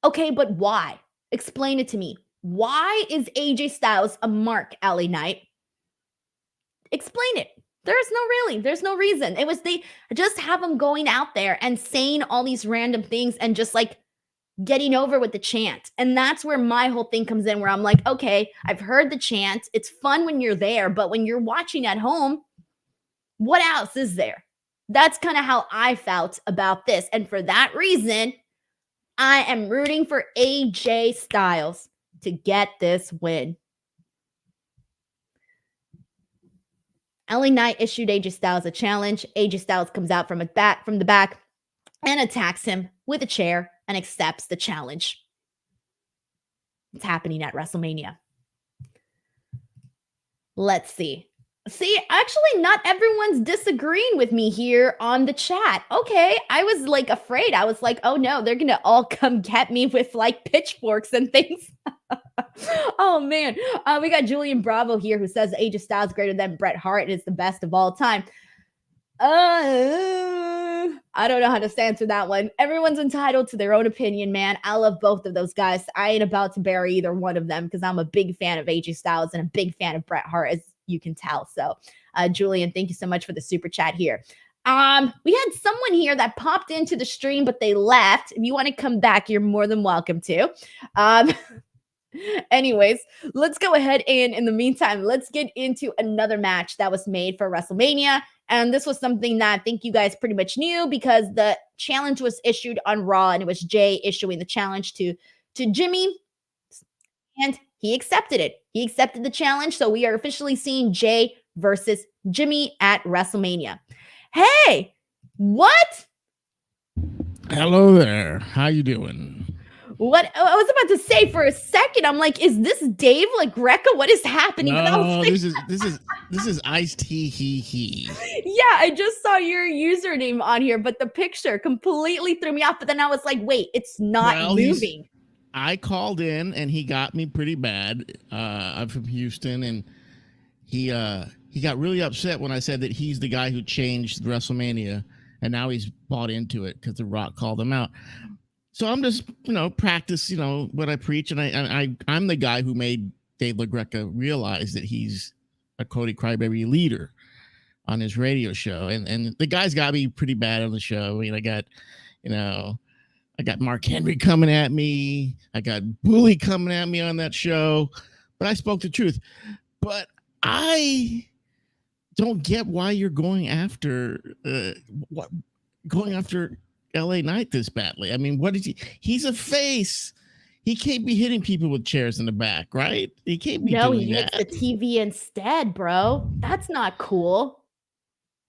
Okay, but why? Explain it to me. Why is AJ Styles a mark, LA Knight? Explain it. There's no reason. It was they just have him going out there and saying all these random things and just getting over with the chant. And that's where my whole thing comes in, where I'm like, okay, I've heard the chant. It's fun when you're there, but when you're watching at home, what else is there? That's kind of how I felt about this. And for that reason, I am rooting for AJ Styles to get this win. LA Knight issued AJ Styles a challenge. AJ Styles comes out from the back and attacks him with a chair and accepts the challenge. It's happening at WrestleMania. Let's see. See, actually, not everyone's disagreeing with me here on the chat. Okay, I was like afraid. I was like, oh no, they're gonna all come get me with like pitchforks and things. Oh man, we got Julian Bravo here who says AJ Styles greater than Bret Hart and is the best of all time. I don't know how to answer that one. Everyone's entitled to their own opinion, man. I love both of those guys. I ain't about to bury either one of them because I'm a big fan of AJ Styles and a big fan of Bret Hart, as you can tell. So, Julian, thank you so much for the super chat here. We had someone here that popped into the stream, but they left. If you want to come back, you're more than welcome to. Anyways, let's go ahead and in the meantime, let's get into another match that was made for WrestleMania. And this was something that I think you guys pretty much knew because the challenge was issued on Raw and it was Jay issuing the challenge to Jimmy. And he accepted it. He accepted the challenge. So we are officially seeing Jay versus Jimmy at WrestleMania. Hey, what?
Hello there. How you doing?
What I was about to say for a second, I'm like, is this Dave LaGreca? What is happening?
No, this is Ice-T he.
Yeah, I just saw your username on here, but the picture completely threw me off. But then I was like, wait, it's not moving.
I called in and he got me pretty bad. I'm from Houston, and he got really upset when I said that he's the guy who changed WrestleMania, and now he's bought into it because The Rock called him out. So I'm just, practice, what I preach. And I'm the guy who made Dave LaGreca realize that he's a Cody Crybaby leader on his radio show. And the guy's got me pretty bad on the show. I mean, I got Mark Henry coming at me. I got Bully coming at me on that show. But I spoke the truth. But I don't get why you're going after LA Knight this badly. I mean, what is he? He's a face. He can't be hitting people with chairs in the back, right? He can't be doing that. No, he hits
the TV instead, bro. That's not cool.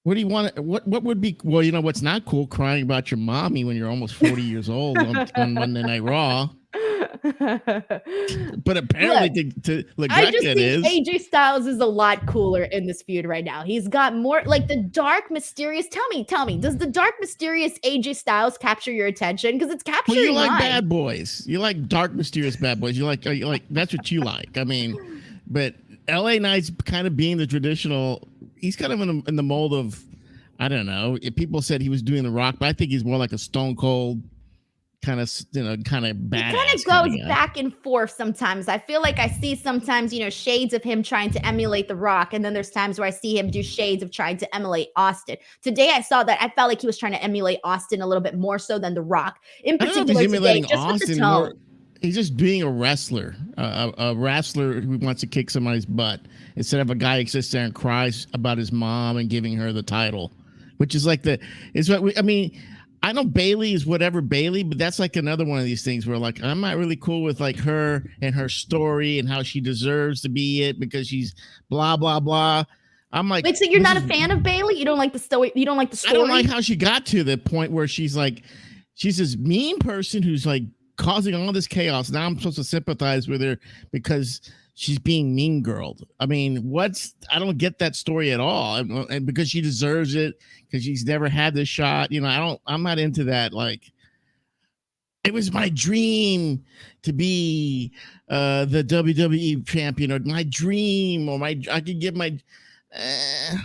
What do you want? What would be? Well, you know what's not cool? Crying about your mommy when you're almost 40 years old on Monday Night Raw. But apparently, to
I just think AJ Styles is a lot cooler in this feud right now. He's got more like the dark, mysterious. Tell me, does the dark, mysterious AJ Styles capture your attention? Because it's capturing.
Well, you like bad boys. You like dark, mysterious bad boys. You like that's what you like. I mean, but LA Knight's kind of being the traditional. He's kind of in the mold of, I don't know. If people said he was doing The Rock, but I think he's more like a Stone Cold. Kind of bad.
He kind of goes back and forth sometimes. I feel like I see sometimes, shades of him trying to emulate The Rock. And then there's times where I see him do shades of trying to emulate Austin. Today I saw that I felt like he was trying to emulate Austin a little bit more so than The Rock. In particular today, just Austin with the tone.
He's just being a wrestler, a wrestler who wants to kick somebody's butt instead of a guy who sits there and cries about his mom and giving her the title, which is like I know Bayley is whatever Bayley, but that's like another one of these things where like I'm not really cool with like her and her story and how she deserves to be it because she's blah blah blah. I'm like,
wait, so you're not a fan of Bayley? You don't like the story? You don't like the story?
I don't like how she got to the point where she's this mean person who's like causing all this chaos. Now I'm supposed to sympathize with her because she's being mean girled. I mean, I don't get that story at all. And because she deserves it, because she's never had this shot, I'm not into that. Like, it was my dream to be the WWE champion, or my dream, or I could get my,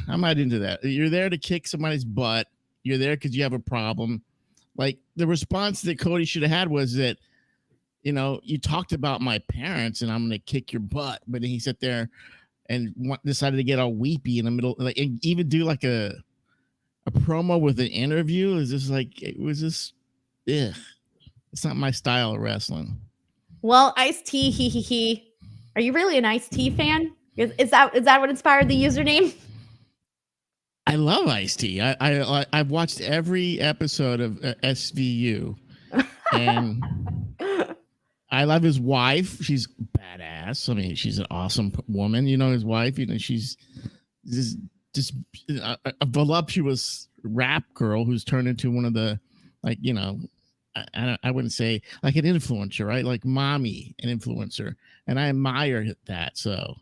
I'm not into that. You're there to kick somebody's butt. You're there because you have a problem. Like, the response that Cody should have had was that, you talked about my parents and I'm going to kick your butt. But then he sat there and decided to get all weepy in the middle, like, and even do like a promo with an interview. Is just like, it was just, it's not my style of wrestling.
Well, Ice-T, he. Are you really an Ice-T fan? Is that what inspired the username?
I love Ice-T. I've watched every episode of SVU, and I love his wife. She's badass. I mean, she's an awesome woman. His wife. She's just just a voluptuous rap girl who's turned into one of the, like, I wouldn't say like an influencer, right? Like mommy, an influencer, and I admire that. So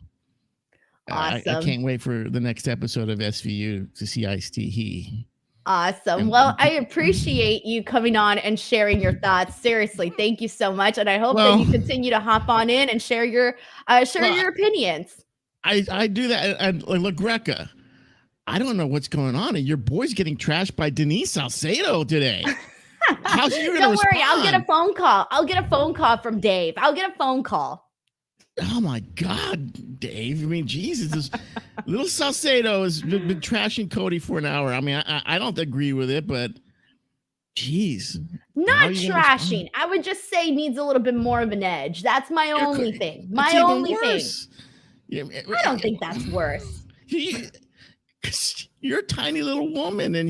I
Awesome.
can't wait for the next episode of SVU to see Ice-T.
Awesome. Well, I appreciate you coming on and sharing your thoughts. Seriously, thank you so much, and I hope that you continue to hop on in and share your opinions.
I do that, and look, Greca, I don't know what's going on, and your boy's getting trashed by Denise Salcedo today. How's you gonna
Don't
respond?
worry, I'll get a phone call. I'll get a phone call from Dave. I'll get a phone call.
Oh my God, Dave! I mean, Jesus, this little Salcedo has been trashing Cody for an hour. I mean, I don't agree with it, but geez,
not trashing. I would just say needs a little bit more of an edge. That's my only thing. My only thing. I don't think that's worse.
You're a tiny little woman, and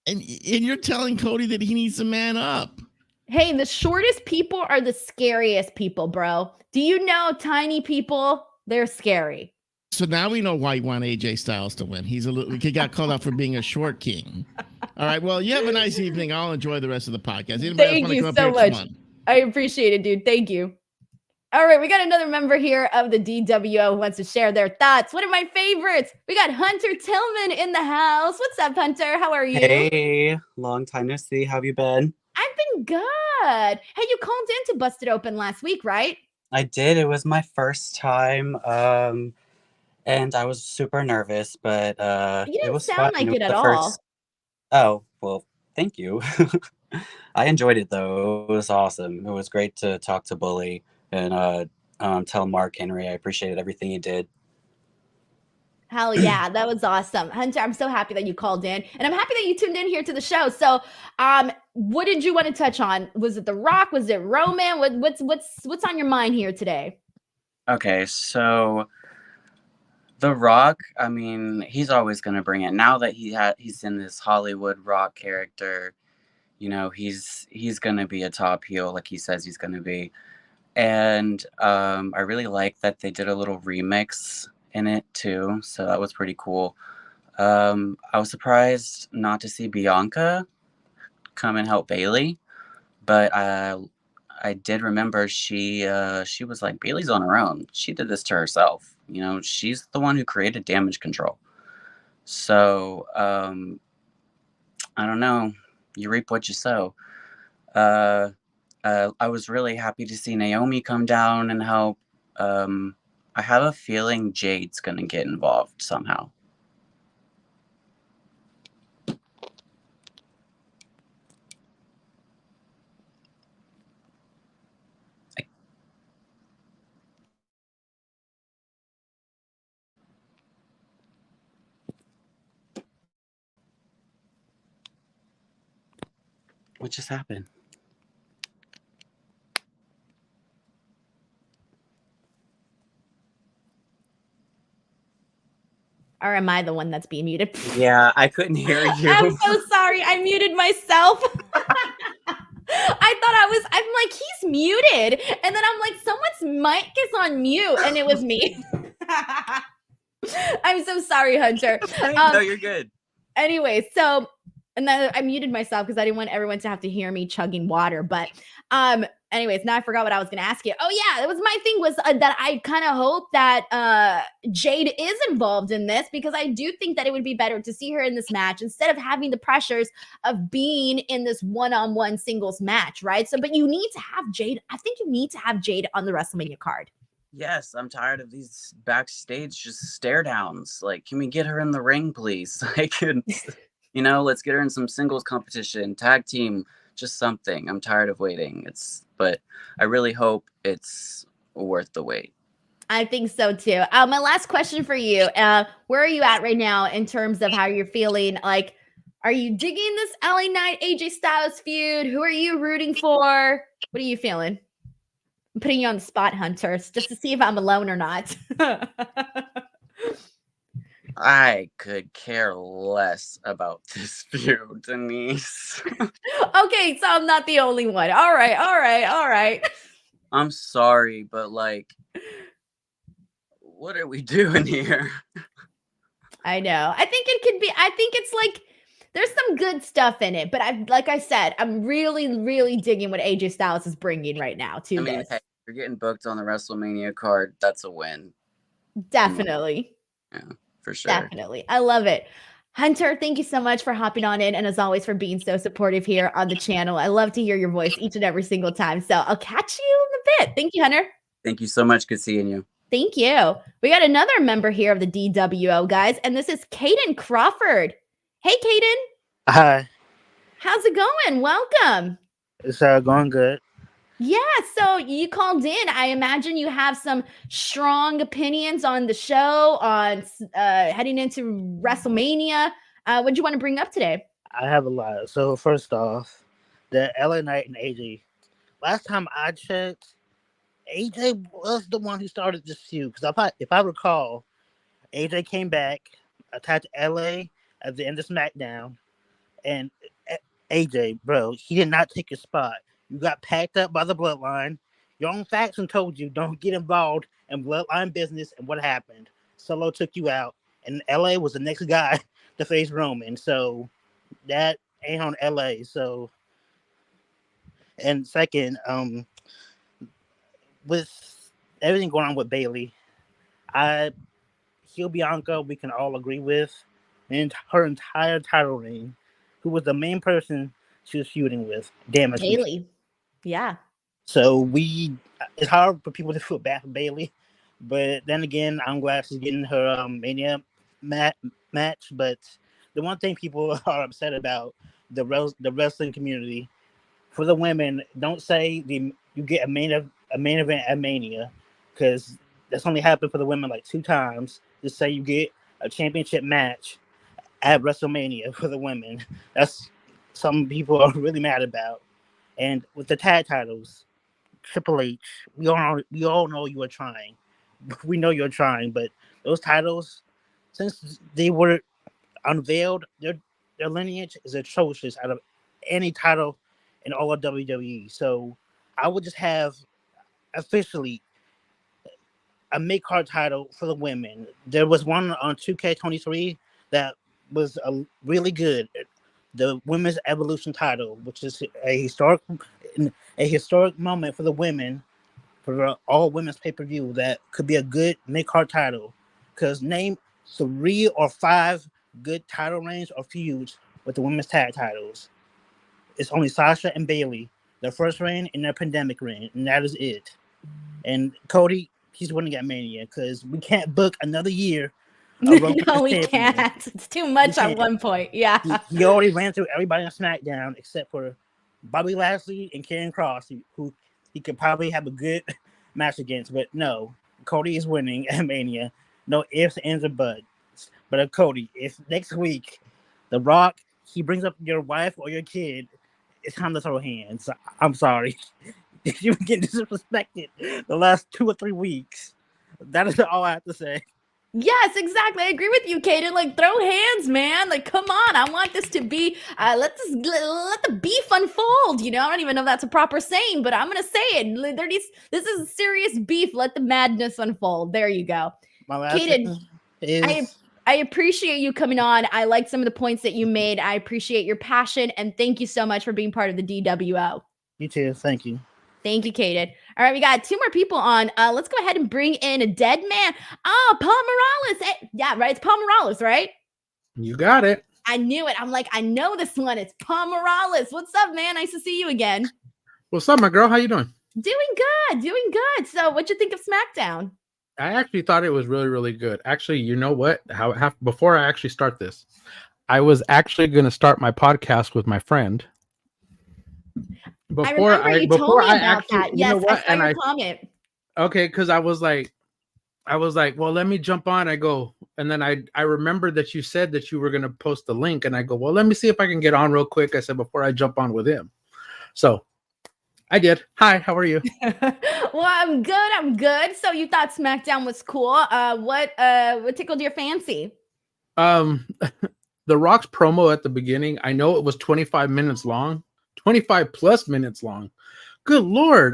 you're telling Cody that he needs to man up.
Hey, the shortest people are the scariest people, bro. Do you know tiny people? They're scary.
So now we know why you want AJ Styles to win. He got called out for being a short king. All right. Well, you have a nice evening. I'll enjoy the rest of the podcast.
Thank you so much. I appreciate it, dude. Thank you. All right, we got another member here of the DWO who wants to share their thoughts. One of my favorites. We got Hunter Tillman in the house. What's up, Hunter? How are you?
Hey, long time no see. How have you been?
I've been good. Hey, you called in to Busted Open last week, right?
I did. It was my first time, and I was super nervous, but
you didn't
it was
sound
fun.
like it at all.
Oh, well, thank you. I enjoyed it, though. It was awesome. It was great to talk to Bully and tell Mark Henry I appreciated everything he did.
Hell yeah, that was awesome. Hunter, I'm so happy that you called in, and I'm happy that you tuned in here to the show. So, what did you want to touch on? Was it The Rock? Was it Roman? What's on your mind here today?
Okay, so The Rock, I mean, he's always going to bring it. Now that he's in this Hollywood Rock character, he's going to be a top heel like he says he's going to be. And I really like that they did a little remix in it too, so that was pretty cool. I was surprised not to see Bianca come and help Bayley, but I did remember she was like, Bayley's on her own. She did this to herself. She's the one who created Damage Control. So I don't know. You reap what you sow. I was really happy to see Naomi come down and help. I have a feeling Jade's going to get involved somehow. What just happened?
Or am I the one that's being muted?
Yeah, I couldn't hear you.
I'm so sorry. I muted myself. I'm like, he's muted. And then I'm like, someone's mic is on mute. And it was me. I'm so sorry, Hunter.
No, you're good.
Anyway, so, and then I muted myself because I didn't want everyone to have to hear me chugging water. But anyways, now I forgot what I was going to ask you. Oh yeah, that was my thing, was that I kind of hope that Jade is involved in this, because I do think that it would be better to see her in this match instead of having the pressures of being in this one-on-one singles match, right? So, but you need to have Jade. I think you need to have Jade on the WrestleMania card.
Yes, I'm tired of these backstage just stare downs. Like, can we get her in the ring, please? Let's get her in some singles competition, tag team, just something. I'm tired of waiting. But I really hope it's worth the wait.
I think so too. My last question for you: where are you at right now in terms of how you're feeling? Like, are you digging this LA Knight AJ Styles feud? Who are you rooting for? What are you feeling? I'm putting you on the spot, Hunter, just to see if I'm alone or not.
I could care less about this feud, Denise.
Okay, so I'm not the only one. All right.
I'm sorry, but what are we doing here?
I know. I think it could be. I think it's like there's some good stuff in it, but like I said, I'm really, really digging what AJ Styles is bringing right now to
I mean,
this.
hey, you're getting booked on the WrestleMania card. That's a win.
Definitely.
Yeah, for sure.
Definitely. I love it. Hunter, thank you so much for hopping on in and as always for being so supportive here on the channel. I love to hear your voice each and every single time. So I'll catch you in a bit. Thank you, Hunter.
Thank you so much. Good seeing you.
Thank you. We got another member here of the DWO, guys, and this is Caden Crawford. Hey, Caden.
Hi.
How's it going? Welcome.
It's going good.
Yeah, so you called in. I imagine you have some strong opinions on the show, on heading into WrestleMania. What do you want to bring up today?
I have a lot. So first off, the LA Knight and AJ. Last time I checked, AJ was the one who started this feud. Because if I recall, AJ came back, attacked LA at the end of SmackDown, and AJ, bro, he did not take his spot. You got packed up by the bloodline. Your own faction told you don't get involved in bloodline business, and what happened? Solo took you out, and LA was the next guy to face Roman. So that ain't on LA. So, and second, with everything going on with Bayley, Bianca, we can all agree with, and her entire title reign, who was the main person she was feuding with, damaged
Bayley. Yeah.
So it's hard for people to feel bad for Bayley, but then again, I'm glad she's getting her Mania match. But the one thing people are upset about the wrestling community, for the women, don't say you get a main event at Mania, because that's only happened for the women like 2 times. Just say you get a championship match at WrestleMania for the women. That's some people are really mad about. And with the tag titles, Triple H, we all know you are trying. We know you're trying, but those titles, since they were unveiled, their lineage is atrocious out of any title in all of WWE. So I would just have officially a mid-card title for the women. There was one on 2K23 that was really good. The Women's Evolution title, which is a historic moment for the women, for the all women's pay-per-view, that could be a good mid-card title. Because name 3 or 5 good title reigns or feuds with the women's tag titles. It's only Sasha and Bayley, their first reign and their pandemic reign, and that is it. And Cody, he's winning at Mania, because we can't book another year.
No, we can't. It's too much at one point. Yeah.
He already ran through everybody on SmackDown except for Bobby Lashley and Karrion Kross, who he could probably have a good match against. But no, Cody is winning at Mania. No ifs, ands, or buts. But Cody, if next week The Rock, he brings up your wife or your kid, it's time to throw hands. I'm sorry. You've been getting disrespected the last 2 or 3 weeks. That is all I have to say.
Yes, exactly. I agree with you, Kaden. Like, throw hands, man. Like, come on. I want this to be, let the beef unfold. You know, I don't even know if that's a proper saying, but I'm going to say it. This is serious beef. Let the madness unfold. There you go. Kaden, I appreciate you coming on. I like some of the points that you made. I appreciate your passion, and thank you so much for being part of the DWO.
You too. Thank you.
Thank you, Kaden. All right, we got 2 more people on. Let's go ahead and bring in a dead man. Oh, Paul Morales. Hey, yeah, right. It's Paul Morales, right?
You got it.
I knew it. I'm like, I know this one. It's Paul Morales. What's up, man? Nice to see you again.
What's up, my girl? How you doing?
Doing good. So what'd you think of SmackDown?
I actually thought it was really, really good. Actually, you know what? Before I actually start this, I was actually going to start my podcast with my friend.
I remember you told me about that. Yes, I saw your comment.
Okay, because I was like, well, let me jump on. I go, and then I remembered that you said that you were going to post the link, and I go, well, let me see if I can get on real quick. I said, before I jump on with him. So I did. Hi, how are you?
Well, I'm good. So you thought SmackDown was cool. What tickled your fancy?
The Rock's promo at the beginning, I know it was 25 minutes long. 25 plus minutes long. Good Lord.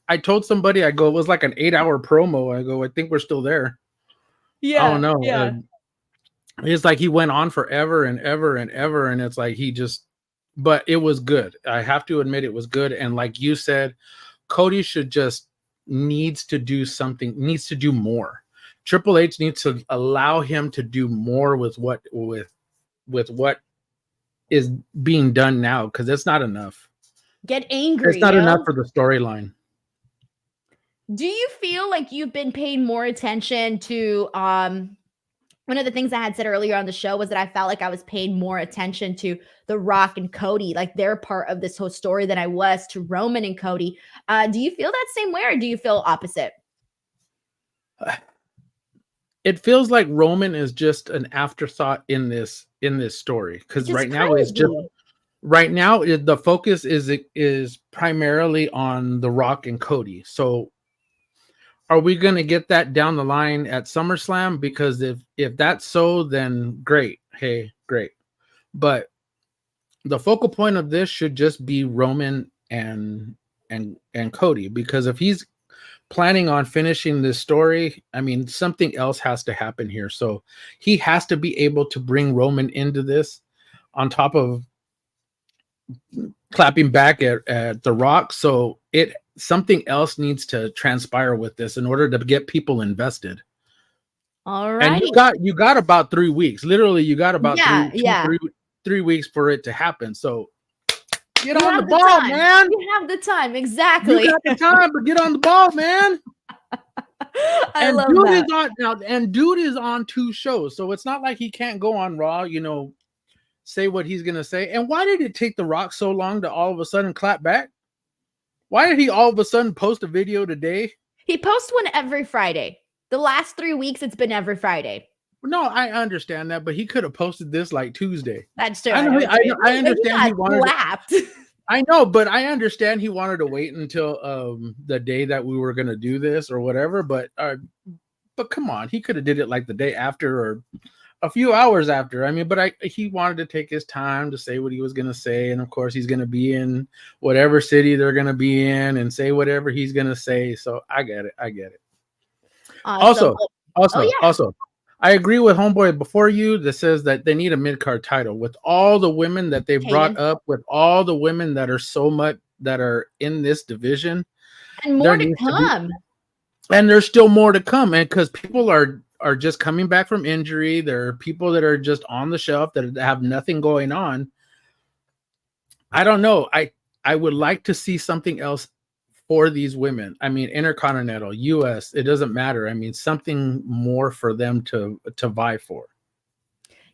I told somebody, I go, it was like an 8-hour promo. I go, I think we're still there.
Yeah.
I don't know.
Yeah.
it's like he went on forever and ever and ever, and it's like he just. But it was good. I have to admit, it was good. And like you said, Cody should just needs to do something, needs to do more. Triple H needs to allow him to do more with what is being done now, because it's not enough.
Get angry.
It's not enough for the storyline.
Do you feel like you've been paying more attention to one of the things I had said earlier on the show was that I felt like I was paying more attention to The Rock and Cody, like they're part of this whole story than I was to Roman and Cody. Do you feel that same way, or do you feel opposite?
It feels like Roman is just an afterthought in this story, because right now the focus is primarily on The Rock and Cody. So are we going to get that down the line at SummerSlam? Because if that's so, then great. Hey, great. But the focal point of this should just be Roman and Cody, because if he's planning on finishing this story, I mean, something else has to happen here. So he has to be able to bring Roman into this on top of clapping back at The Rock. So something else needs to transpire with this in order to get people invested.
All right.
And you got about 3 weeks. Literally, you got about 3 weeks for it to happen. So get on the ball, man.
You have the time, exactly.
You got the time, but get on the ball, man.
I love that.
And dude is on 2 shows, so it's not like he can't go on Raw, say what he's gonna say. And why did it take The Rock so long to all of a sudden clap back? Why did he all of a sudden post a video today?
He posts one every Friday. The last 3 weeks, it's been every Friday.
No, I understand that, but he could have posted this like Tuesday.
That's true.
I understand he wanted
lapped.
I know, but I understand he wanted to wait until the day that we were going to do this or whatever. But come on, he could have did it like the day after or a few hours after. I mean, but he wanted to take his time to say what he was going to say, and of course, he's going to be in whatever city they're going to be in and say whatever he's going to say. So I get it. Also, I agree with Homeboy before you that says that they need a mid-card title with all the women that they've brought up, with all the women that are so much that are in this division,
and more to come.
And there's still more to come, and because people are just coming back from injury, there are people that are just on the shelf that have nothing going on. I don't know. I would like to see something else for these women. I mean, Intercontinental, US, it doesn't matter. I mean, something more for them to vie for.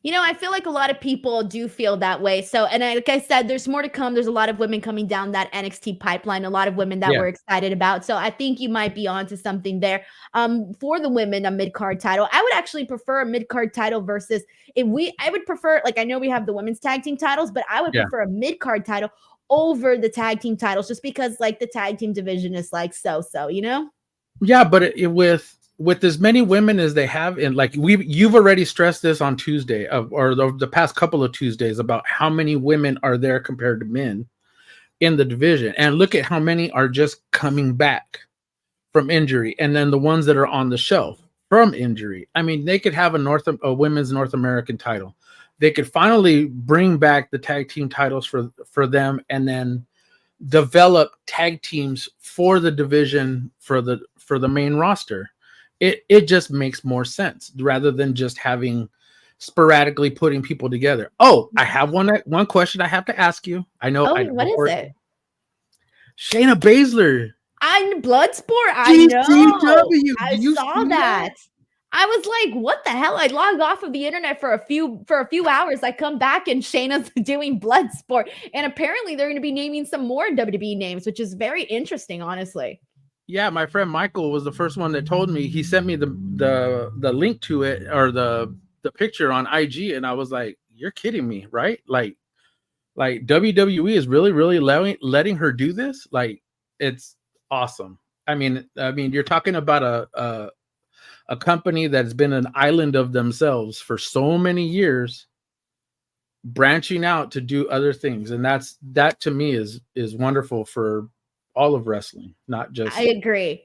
I feel like a lot of people do feel that way. So, and like I said, there's more to come. There's a lot of women coming down that NXT pipeline, a lot of women that we're excited about. So I think you might be onto something there. For the women, a mid-card title. I would actually prefer a mid-card title versus I would prefer, like, I know we have the women's tag team titles, but I would prefer a mid-card title over the tag team titles, just because like the tag team division is like so,
Yeah, but with as many women as they have, and like you've already stressed this on Tuesday or the past couple of Tuesdays about how many women are there compared to men in the division, and look at how many are just coming back from injury, and then the ones that are on the shelf from injury. I mean, they could have a women's North American title. They could finally bring back the tag team titles for them, and then develop tag teams for the division for the main roster. It just makes more sense rather than just having sporadically putting people together. Oh, I have one question I have to ask you. I know.
What is it?
Shayna Baszler.
I'm Bloodsport. I know. I saw that. I was like, what the hell? I logged off of the internet for a few hours. I come back and Shayna's doing Bloodsport. And apparently they're going to be naming some more WWE names, which is very interesting, honestly.
Yeah, my friend Michael was the first one that told me. He sent me the link to it, or the picture on IG, and I was like, you're kidding me, right? Like WWE is really, really letting her do this? Like, it's awesome. I mean, you're talking about a company that's been an island of themselves for so many years, branching out to do other things. And that to me is wonderful for all of wrestling, not just.
I agree.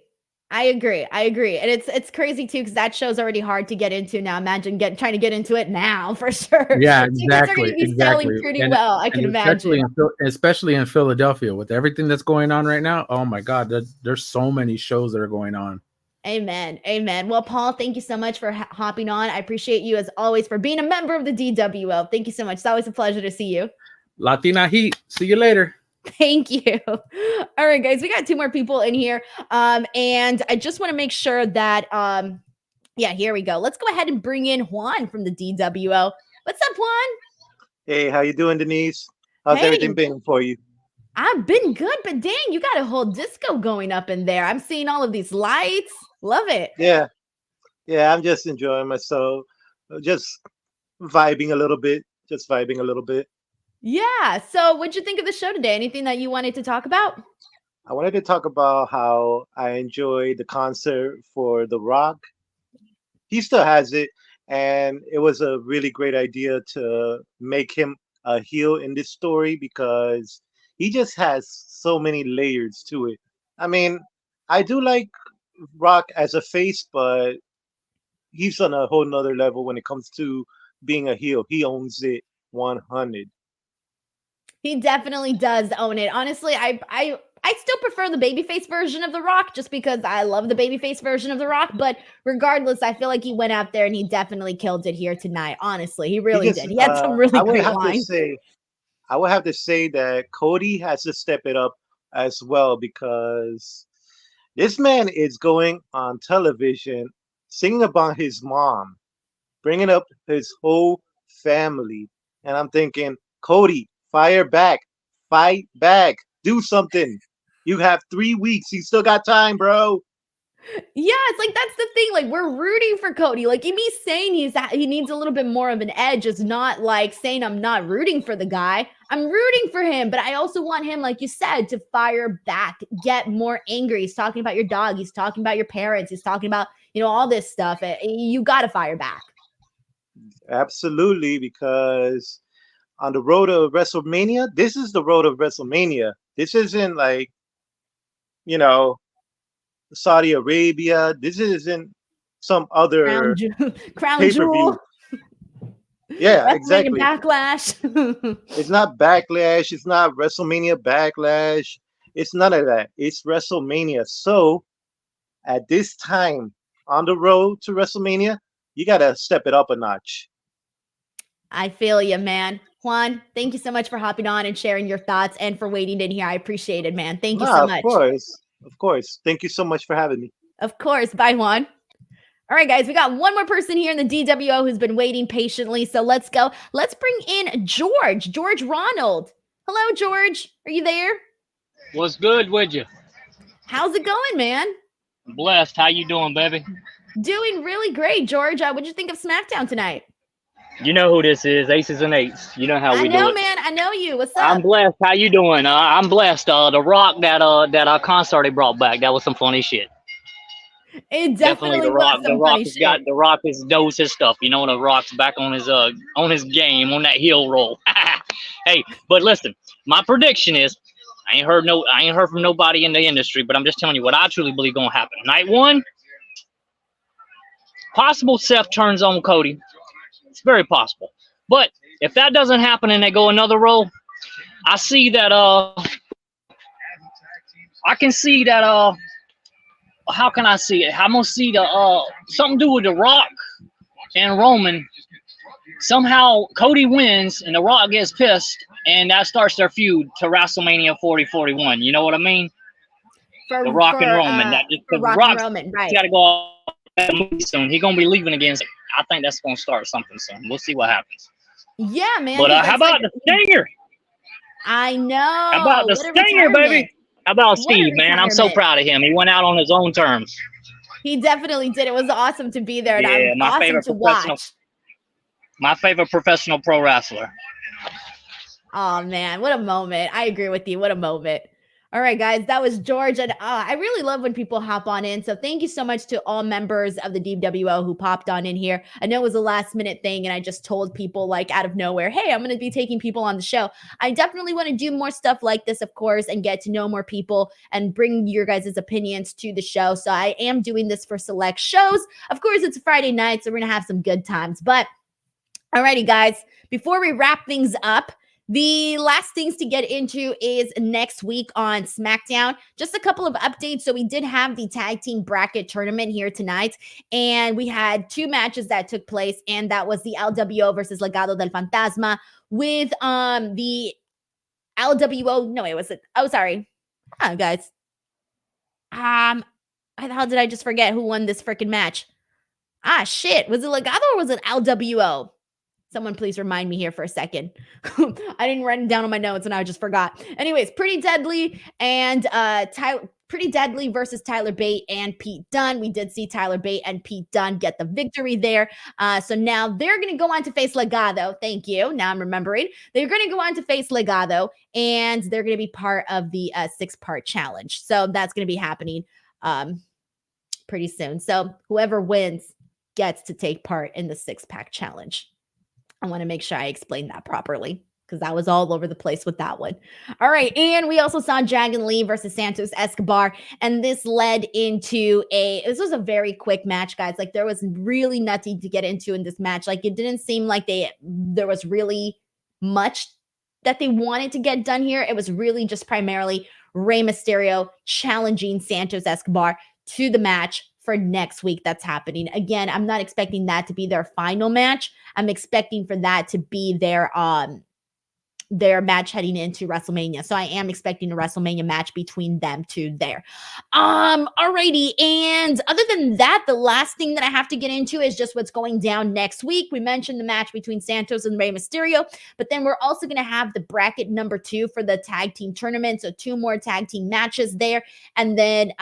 I agree. And it's crazy too, because that show's already hard to get into now. Imagine trying to get into it now for sure.
Yeah,
Tickets are going to be selling pretty well, I can imagine.
Especially in Philadelphia with everything that's going on right now. Oh my God, there's so many shows that are going on.
Amen. Well, Paul, thank you so much for hopping on. I appreciate you as always for being a member of the DWL. Thank you so much. It's always a pleasure to see you.
Latina Heat. See you later.
Thank you. All right, guys, we got 2 more people in here. And I just want to make sure that, yeah, here we go. Let's go ahead and bring in Juan from the DWO. What's up, Juan?
Hey, how you doing, Denise? How's everything been for you?
I've been good, but dang, you got a whole disco going up in there. I'm seeing all of these lights. Love it.
Yeah, I'm just enjoying myself. Just vibing a little bit.
Yeah. So what'd you think of the show today? Anything that you wanted to talk about?
I wanted to talk about how I enjoyed the concert for The Rock. He still has it, and it was a really great idea to make him a heel in this story because he just has so many layers to it. I mean, I do like Rock as a face, but he's on a whole nother level when it comes to being a heel. He owns it 100.
He definitely does own it. Honestly, I still prefer the babyface version of The Rock just because I love the babyface version of The Rock. But regardless, I feel like he went out there and he definitely killed it here tonight. Honestly, he really did. He had some really great lines.
I would have to say that Cody has to step it up as well because this man is going on television singing about his mom, bringing up his whole family. And I'm thinking, Cody, fire back, fight back, do something. You have 3 weeks. You still got time, bro.
Yeah, it's like that's the thing. Like we're rooting for Cody. Like if he's saying he needs a little bit more of an edge, it's not like saying I'm not rooting for the guy. I'm rooting for him, but I also want him, like you said, to fire back, get more angry. He's talking about your dog. He's talking about your parents. He's talking about all this stuff. You got to fire back.
Absolutely, because on the road of WrestleMania, this is the road of WrestleMania. This isn't like, Saudi Arabia. This isn't some other
Crown
pay-per-view.
Jewel.
Yeah, exactly.
Backlash.
It's not Backlash. It's not WrestleMania Backlash. It's none of that. It's WrestleMania. So at this time on the road to WrestleMania, you got to step it up a notch.
I feel you, man. Juan, thank you so much for hopping on and sharing your thoughts and for waiting in here. I appreciate it, man. Thank you so much.
Of course. Thank you so much for having me.
Of course. Bye, Juan. All right, guys, we got one more person here in the DWO who's been waiting patiently. So let's go. Let's bring in George Ronald. Hello, George. Are you there?
What's good with you?
How's it going, man?
Blessed. How you doing, baby?
Doing really great, George. What'd you think of SmackDown tonight?
You know who this is, Aces and Eights. You know how we do it.
I know, man. I know you. What's up?
I'm blessed. How you doing? I'm blessed. The Rock that our concert they brought back, that was some funny shit.
It definitely
the
Rock.
The Rock knows his stuff. The Rock's back on his game, on that heel roll. Hey, but listen, my prediction is I ain't heard from nobody in the industry, but I'm just telling you what I truly believe gonna happen. Night 1, possible Seth turns on Cody. It's very possible. But if that doesn't happen and they go another roll, I see that I can see that how can I see it? I'm gonna see the something to do with The Rock and Roman. Somehow Cody wins and The Rock gets pissed and that starts their feud to WrestleMania 40-41. You know what I mean? The Rock and Roman.
Roman, right.
He's gotta go off soon. He's gonna be leaving again. I think that's gonna start something soon. We'll see what happens.
Yeah, man.
But how about the Stinger?
I know.
How about the Stinger, baby? How about Steve, man? I'm so proud of him. He went out on his own terms.
He definitely did. It was awesome to be there.
Yeah,
and awesome to watch.
My favorite professional pro wrestler.
Oh, man. What a moment. I agree with you. What a moment. All right, guys, that was George. And I really love when people hop on in. So thank you so much to all members of the DWO who popped on in here. I know it was a last minute thing, and I just told people like out of nowhere, hey, I'm going to be taking people on the show. I definitely want to do more stuff like this, of course, and get to know more people and bring your guys' opinions to the show. So I am doing this for select shows. Of course, it's a Friday night, so we're going to have some good times. But alrighty, guys, before we wrap things up, the last things to get into is next week on SmackDown. Just a couple of updates. So we did have the tag team bracket tournament here tonight, and we had 2 matches that took place, and that was the LWO versus Legado del Fantasma with the LWO. No, it was it. Oh, sorry. Guys. How did I just forget who won this freaking match? Shit. Was it Legado or was it LWO? Someone please remind me here for a second. I didn't write it down on my notes and I just forgot. Anyways, Pretty Deadly and Pretty Deadly versus Tyler Bate and Pete Dunne. We did see Tyler Bate and Pete Dunne get the victory there. So now they're going to go on to face Legado. Thank you. Now I'm remembering. They're going to go on to face Legado, and they're going to be part of the 6-part challenge. So that's going to be happening pretty soon. So whoever wins gets to take part in the 6-pack challenge. I want to make sure I explain that properly because I was all over the place with that one. All right. And we also saw Dragon Lee versus Santos Escobar. And this led into this was a very quick match, guys. Like there was really nothing to get into in this match. Like it didn't seem like there was really much that they wanted to get done here. It was really just primarily Rey Mysterio challenging Santos Escobar to the match for next week that's happening. Again, I'm not expecting that to be their final match. I'm expecting for that to be their match heading into WrestleMania. So I am expecting a WrestleMania match between them two there. Alrighty. And other than that, the last thing that I have to get into is just what's going down next week. We mentioned the match between Santos and Rey Mysterio, but then we're also going to have the bracket number 2 for the tag team tournament. So 2 more tag team matches there. And then,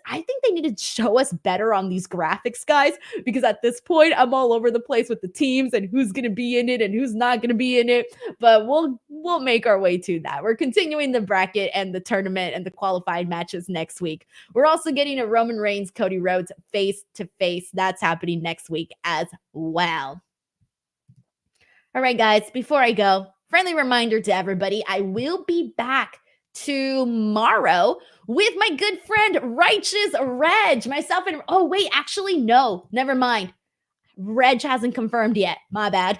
I think they need to show us better on these graphics, guys, because at this point, I'm all over the place with the teams and who's going to be in it and who's not going to be in it. But we'll make our way to that. We're continuing the bracket and the tournament and the qualified matches next week. We're also getting a Roman Reigns, Cody Rhodes face-to-face. That's happening next week as well. All right, guys, before I go, friendly reminder to everybody, I will be back tomorrow with my good friend Righteous Reg, myself and actually no, never mind. Reg hasn't confirmed yet. My bad.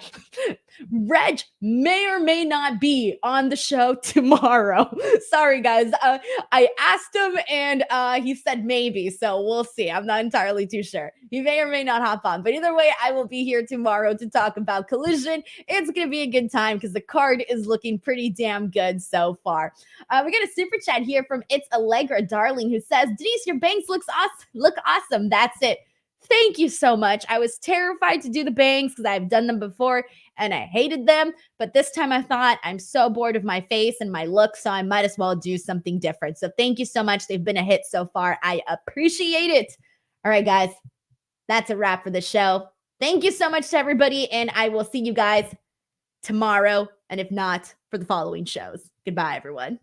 Reg may or may not be on the show tomorrow. Sorry, guys. I asked him and he said maybe. So we'll see. I'm not entirely too sure. He may or may not hop on. But either way, I will be here tomorrow to talk about Collision. It's going to be a good time because the card is looking pretty damn good so far. We got a super chat here from It's Allegra Darling who says, Denise, your bangs look awesome. That's it. Thank you so much. I was terrified to do the bangs because I've done them before and I hated them. But this time I thought I'm so bored of my face and my look, so I might as well do something different. So thank you so much. They've been a hit so far. I appreciate it. All right, guys, that's a wrap for the show. Thank you so much to everybody. And I will see you guys tomorrow. And if not, for the following shows. Goodbye, everyone.